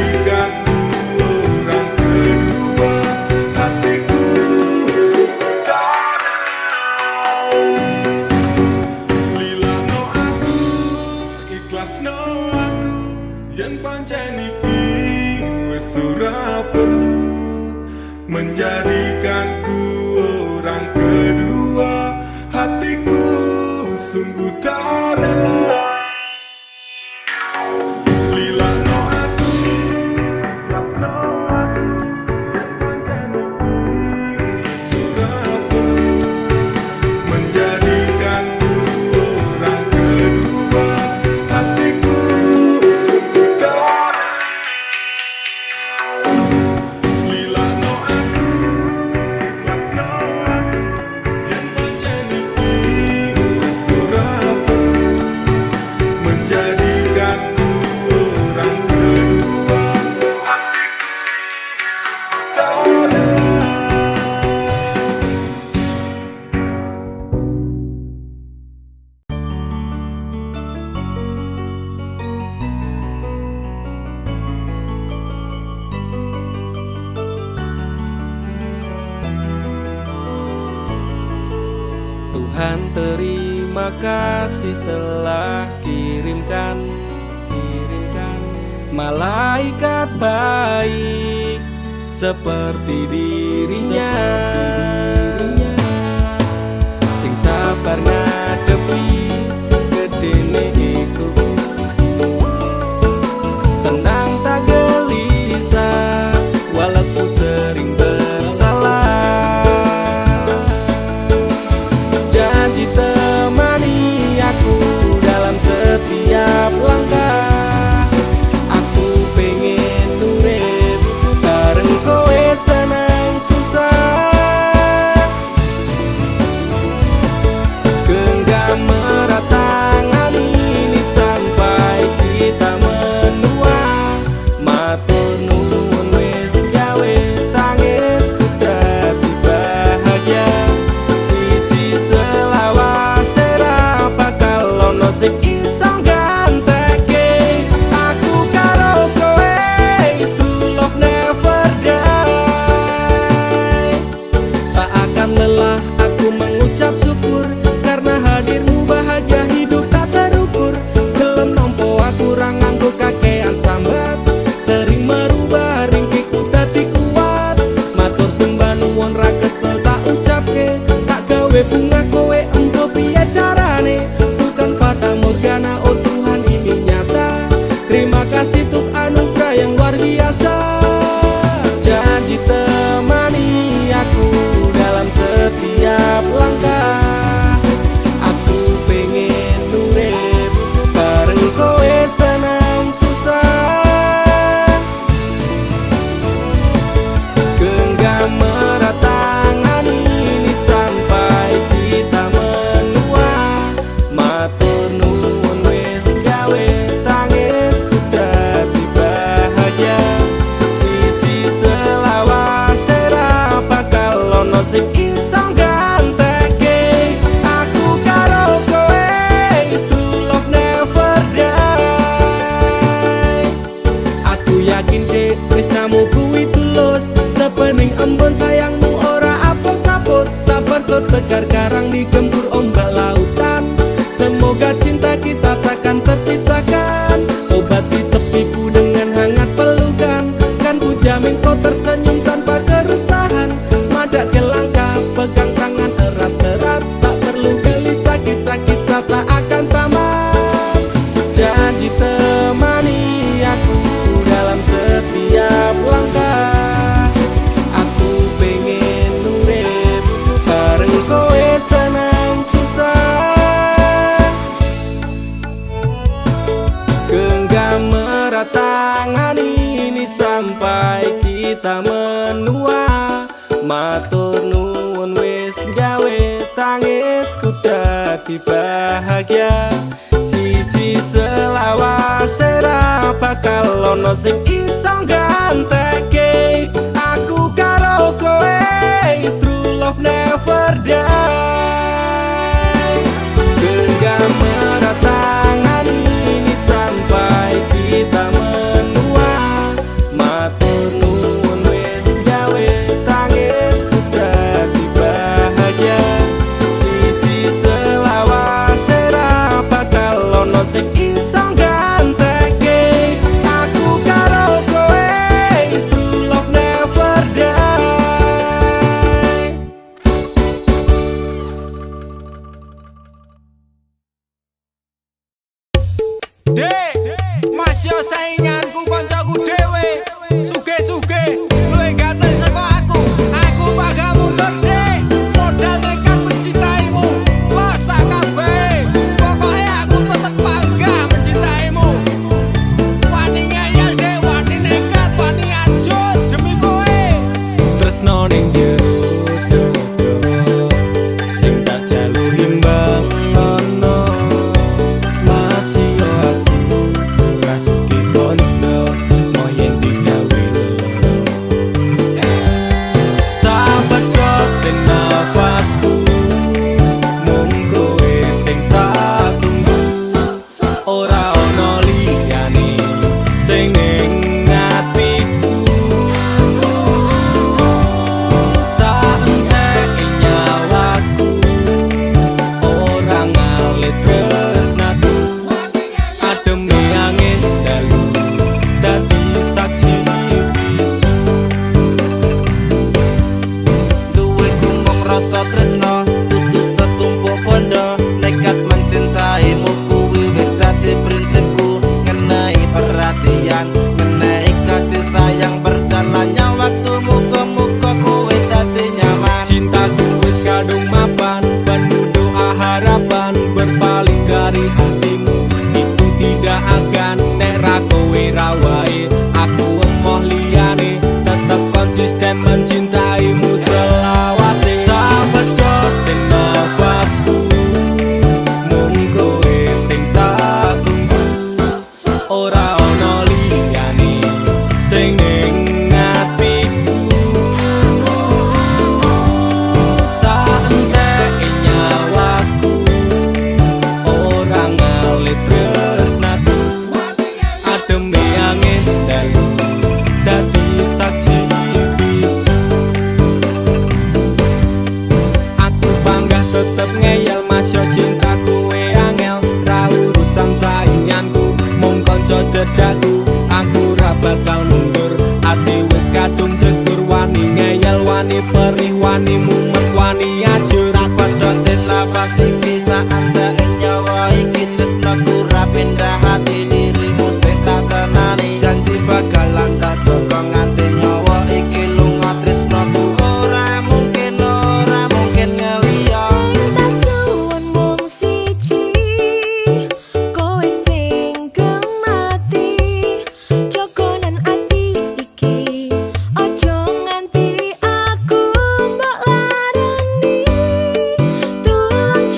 orang kedua, hatiku sungguh tak rela. Lilakno aku, ikhlasno aku, yen pancen iki wis ora perlu menjadikanku orang kedua, hatiku sungguh tak rela. Lilakno Tuhan terima kasih telah kirimkan malaikat baik seperti dirinya, sing sabar ngadepi gedene iku, tenang tak gelisah walaupun sering bersalah. Janji temani aku dalam setiap langkah. Aku pengen urip bareng kowe senang susah. tresnamu kuwi tulus sepening embun sayangmu ora apos-apos sabar setegar karang digempur ombak lautan semoga cinta kita takkan terpisahkan obati sepiku dengan hangat pelukan kan ku jamin kau tersenyum tanpa keresahan madak ke langkah pegang tangan erat-erat tak perlu gelisah kisah kita tak akan tamat janji temani aku dalam setiap langkah aku pengen urip bareng kowe senang susah genggam erat tangan ini sampai kita menua matur nuwun wis gawe tangisku dadi bahagia siji selawas ora bakal ono sing iso ganteke aku karo kowe is true love never die genggam erat tangan ini sampai kita menua matur nuwun wis gawe tangisku dadi bahagia siji selawas ora bakal ono sing iso ganteke aku karo kowe is true love never die Dek, Mas yo sainganku koncoku dhewe. Suge-suge, luwe ganteng saka aku. Aku bangga mundur, Dek. Modal nekat mencintaimu. Lo sak kabeh. Pokoke aku tetep bangga mencintaimu. Wani ngeyel, Dek, wani nekat, wani ajur demi kowe. tresno ning jero dodo sing tak jalu imbang ono masih yo aku rasuki kono moyen digawe sahabat kote nafasku mung kowe sing tak tunggu ora ono liyane sing ning atiku saentek nyawaku ora ngalit tresnaku ademe angin dalu dadi saksi bisu duwe kumong rasa tresno kudu setumpuk bondo nekat mencintaimu kuwi wis dadi prinsipku ngenai perhatian ngenai kasih sayang berjalannya waktu muka-muka kowe dadi nyaman cintaku wis kadung mapan penuh doa harapan berpaling dari hatimu itu tidak akan nek ra kowe ra wae aku emoh liyane tetep konsisten mencintaimu selawase sahabat kote nafasku mung kowe sing tak tunggu ora ono liyane sing ning atiku saentek nyawaku ora ngalit tresnaku ademe angin dalu dadi saksi bisu aku bangga tetep ngeyel masya cinta kowe angel ra urusan sainganku mung kanca cedhakku aku ra bakal mundur ati wis kadung jegur wani ngeyel wani perih wani mumet wani ajur sapadha nafas iki saandek nyawa iki tresnaku ra pindah hati dirimu sing tak tenani janji bakalan tak jaga nganti nyawa iki lunga tresnaku ora mungkin ngeliya Cinta suwun mung siji, kowe sing gemati. Jogonan ati iki, ojo nganti aku mbok larani. Tulung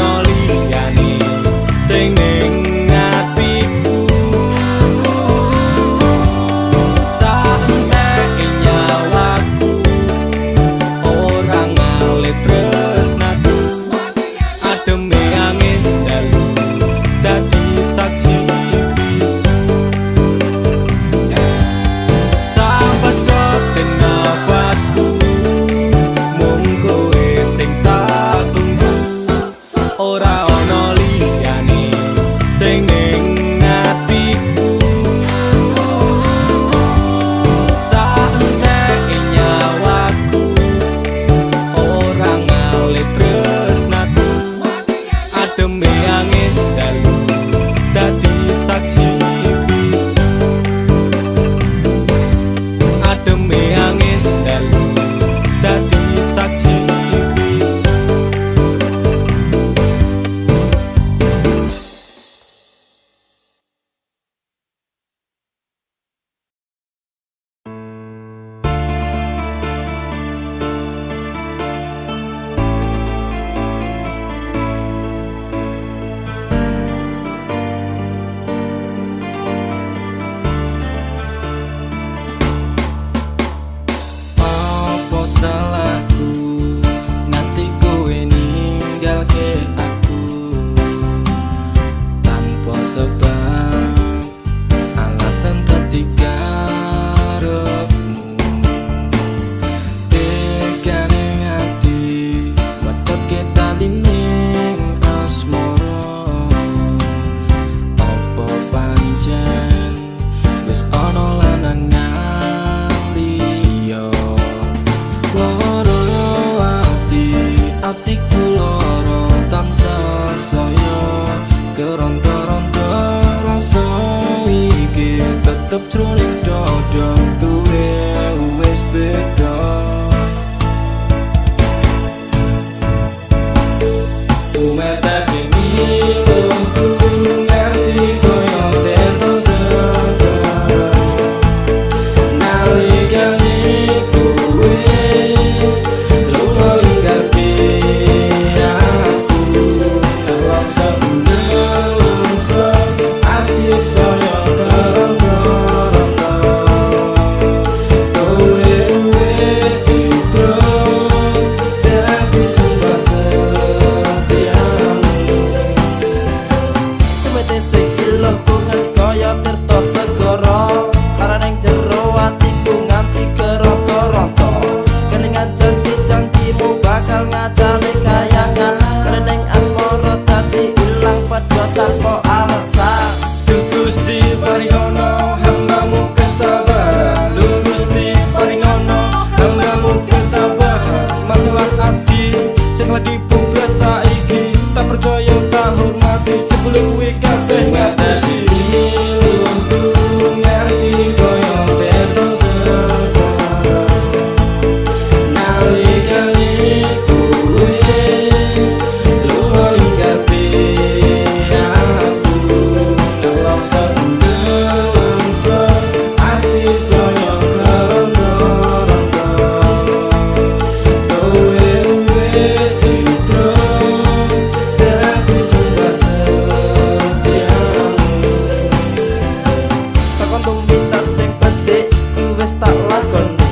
ono liyane sing ning atiku saentek nyawaku ora ngalit tresnaku ademe angin dalu dadi saksi bisu sahabat nafasku mung kowe sing tak tunggu ora ono liyane sing ning atiku saentek nyawaku ora ngalit tresnaku ademe angin dalu dadi saksi bisu ademe angin dalu dadi saksi bisu apa salahku nanti kowe ninggalke aku tanpa sebab alasan ketika karepmu tegane ati wetot kita dining asmara apa pancen wis ana lanangan liya loro atiku loro tansah saya keronta-ronta rasa iki tetep jroning dada kowe wis beda Umetas ini nganti koyo tertosa nalikane kowe lunga ninggalke aku nelongso nelongso ati saya keronta-ronta kowe citra dadi sumpah setiamu Tumete sing iloh kungan kaya tirta segara Larang jero atiku nganti keronto-ronto Kelingan janji-janjimu bakal ngajari kayangan Kereneng asmara dadi ilang padha tanpa alasan Duh Gusti paringono hambamu kesabaran Duh Gusti paringono hambamu ketabahan Masalah ati sing lagi buka saiki tak percaya tak hormati jebule kuwi kabeh ngatasi nganti koyo tertosa nalikane kowe lunga ninggalke aku nelongso nelongso ati saya keronta-ronta kowe citra dadi sumpah setiamu Takon tumindak sing becik kuwi wis tak lakoni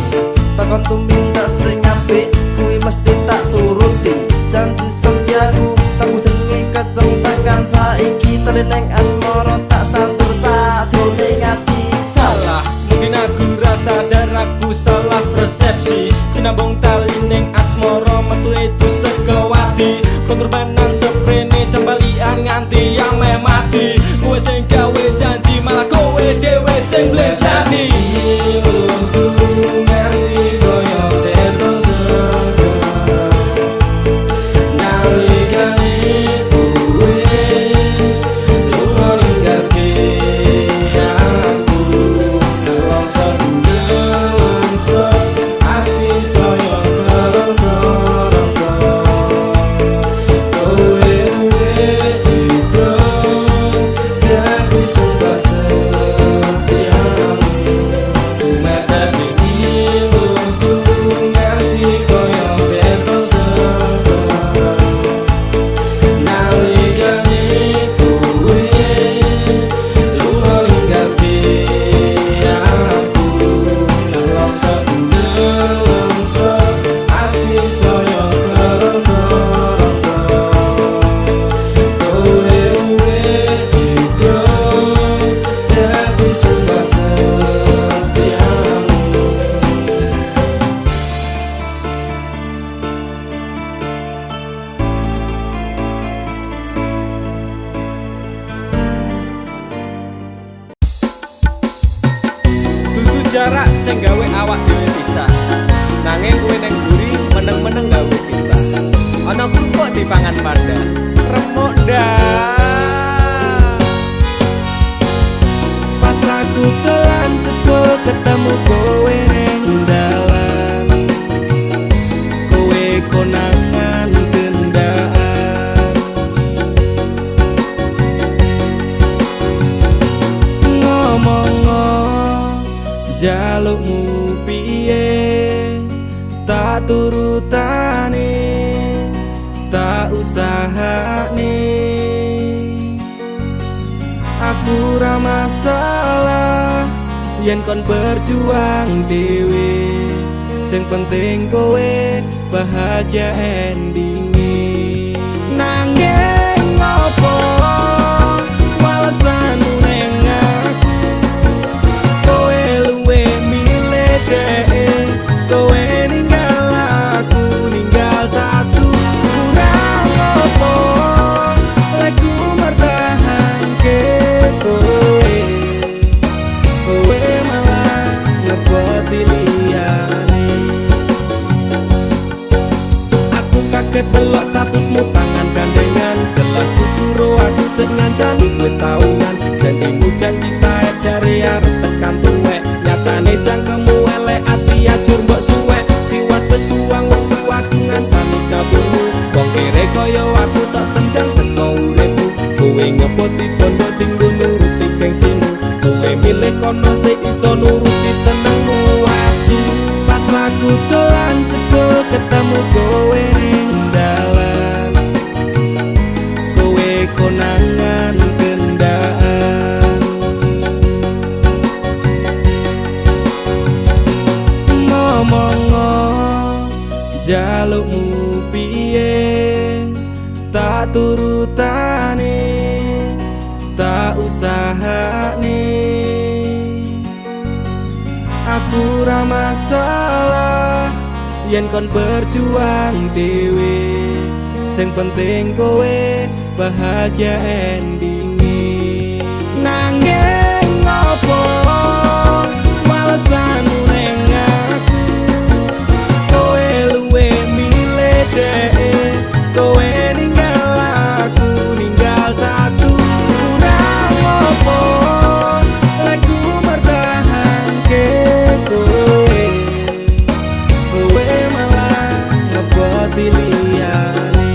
Takon tumindak sing apik kuwi mesti tak turuti Janji setiaku tak jenenge keceng tekan saiki Tereneng asmara tak tantur sajroning ati salah mungkin aku rasa dan aku salah persepsi sinambung tali ning asmara metu itu sekawati pengorbanan seprene cembalian nganti yang meh mati kowe sing gawe janji malah kowe dhewe sing blenjani nganti koyo tertosa nalikane kowe lunga ninggalke aku nelongso nelongso ati saya jarak sing gawe awak dhewe pisah. Nanging kowe ning mburi meneng-meneng gawe pisah. Ana kok dipangan panda, remuk dah. Pas aku telan jebul ketemu kowe ning dalan. Kowe konangan gendaan. Ngomong jalukmu piye, tak turutane, tak usahane. Aku ra masalah yen kon berjuang dhewe, sing penting kowe bahagia endinge. Nanging ngopo walesanmu ning aku, kowe luwe milih dhek, kowe ninggal aku ninggal tatu. Kurang ngopo lagu mertahanke kowe, kowe malah ngeboti liyane. Aku kaget delok statusmu tangan gandengan, jelas syukuro aku sing ngancani kowe tahunan. Janjimu janji taek jare arep tekan tuwek, nyatane cangkemmu elek ati ajur mbok suwek. Tiwas wis kuwang wektu aku ngancani dapurmu, wong kere kaya aku tak tendang saka uripmu. Kowe ngepoti bondo tinggo nuruti gengsimu, kowe milih kono sing iso nuruti senengmu asu. Pas aku dolan jebul ketemu kowe ning dalan, kowe konangan gendaan. Ngomong jalukmu piye, tak turutane, tak usahane. Aku ra masalah yen kon berjuang dhewe, sing penting kowe bahagia endinge. Nanging ngopo walesanmu ning aku, kowe luwe milih dhek, kowe ninggal aku ninggal tatu. Kurang ngopo lagu mertahanke kowe, kowe malah ngeboti liyane.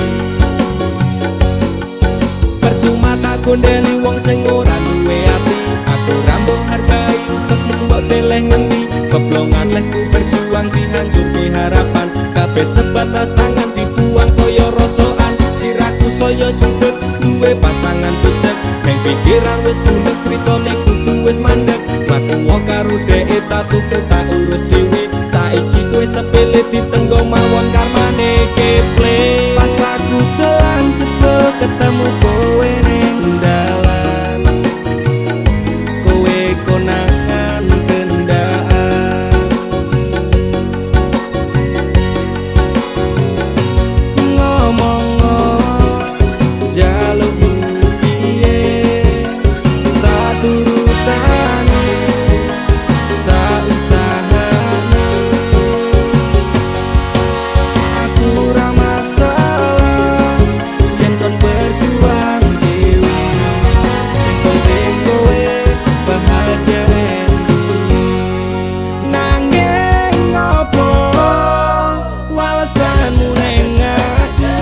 Percuma tak gondeli wong sing ora duwe ati, aku rambung hargai utekmu mbok deleh ngendi. Keblongan lekku berjuang dihancurke harapan, kabeh sebatas angan dibuang koyo rosokan. Sirahku saya judek duwe pasangan pecek, neng pikiran wis bunek critane kudu wis mandek. Mlaku karo dhek tatu tak urus dhewe, saiki kowe sepele ditenggo mawon karmane keple. Pas aku telan jebul ketemu kowe ning dalan, kowe konangan gendaan. Ngomong jalukmu piye, tak turutane, tak usahane. Aku ra masalah yen kon berjuang dhewe, sing penting kowe bahagia endinge. Nanging ngopo walesanmu ning aku,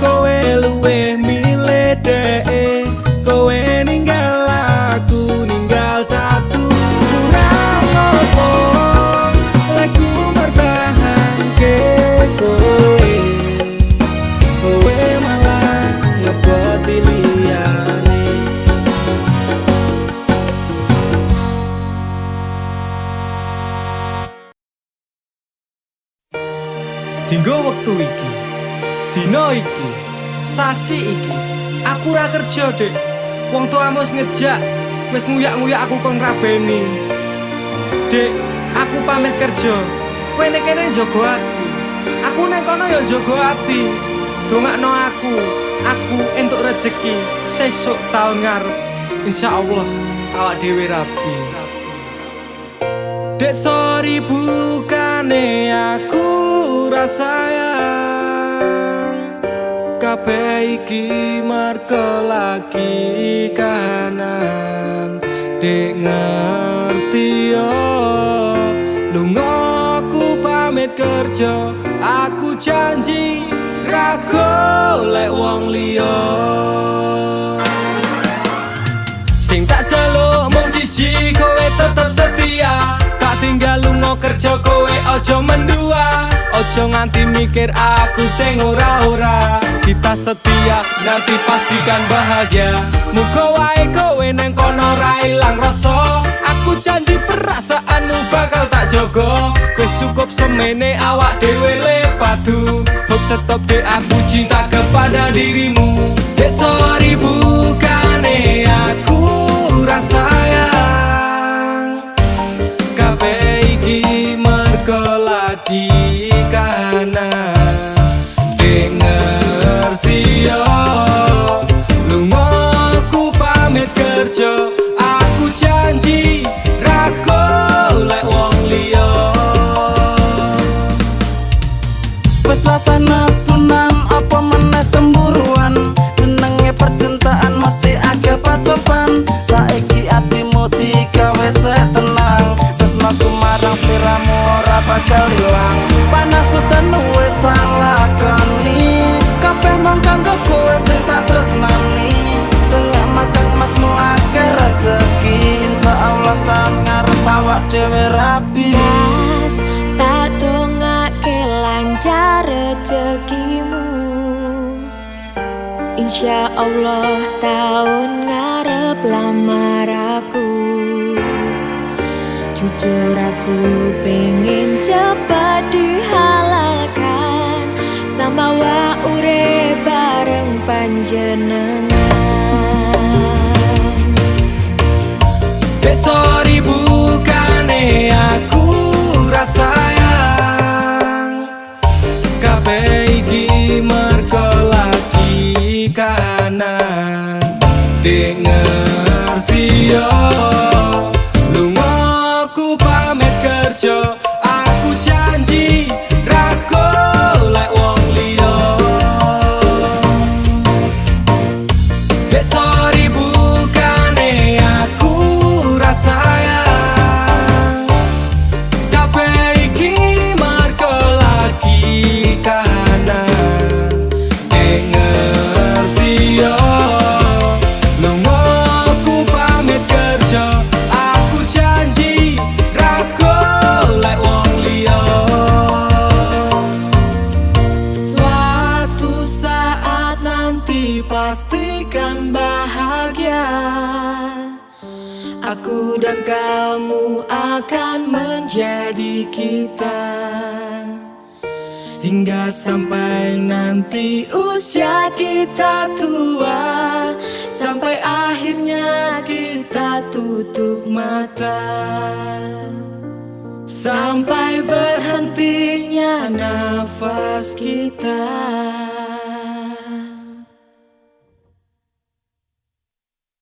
kowe luwe milih dhek, kowe ninggal aku ninggal tatu. Kurang ngopo lagu mertahanke kowe, kowe malah ngeboti liyane. Dinggo wektu iki, dina iki, sasi iki, aku ra kerja, Dek. Wong tuamu wis ngejak, wis nguyak-nguyak aku kon rabeni. Dek, aku pamit kerja. Kowe nek kene njaga ati. Aku nek kono ya njaga ati. Dongakno aku entuk rejeki sesuk taun ngarep. Insyaallah awak dhewe rabi. Dek sorry bukane aku rasayang, kabeh iki merko lagi kahanan. Dek ngerti yo, lunga aku pamit kerja, aku janji ra golek wong liya. Sing tak jaluk mung siji, kowe tetep setia. Tak tinggal lunga kerja, kowe ojo mendua. Ojo nganti mikir aku sing ora-ora. Kita setia, nanti pastikan bahagia. Muga wae kowe neng kono ra ilang rasa. Aku janji perasaanmu bakal tak jogo. Wis cukup semene awak dhewe le padu. Hope stop dek, aku cinta kepada dirimu. Dek sorry bukane aku rasayang, kabeh iki mergo lagi kahanan. Dek ngerti yo, lunga aku pamit kerja, aku janji ra golek wong liya. Wes rasane sunan apa meneh cemburuan, jenenge percintaan mesti agak pacoban. Saiki atimu digawe tenang, tresnaku marang sliramu ora bakal ilang. Panas udan wis tak lakoni, kabeh mung kanggo kowe sing tak tresnani. Tengah makan masmu akeh rezeki, insyaallah tahun ngarep awak dhewe rapi. Mas, tak dongake lancar rezekimu, insya Allah tahun ngarep lamar aku. Jujur aku pengen cepat dihalalkan, sama wa urip bareng panjenengan. Dek sorry bukane aku rasayang, kabeh iki mergo lagi kahanan. Dek ngerti yo, lunga aku pamit kerja, aku janji ra golek wong liya. Dek sorry bukane aku rasayang, kabeh iki mergo lagi kahanan. Dek ngerti yo, lunga aku pamit kerja, aku janji ra golek wong liya. Suatu saat nanti pastikan bahagia, aku dan kamu akan menjadi kita. Hingga sampai nanti usia kita tua, sampai akhirnya kita tutup mata, sampai berhentinya nafas kita.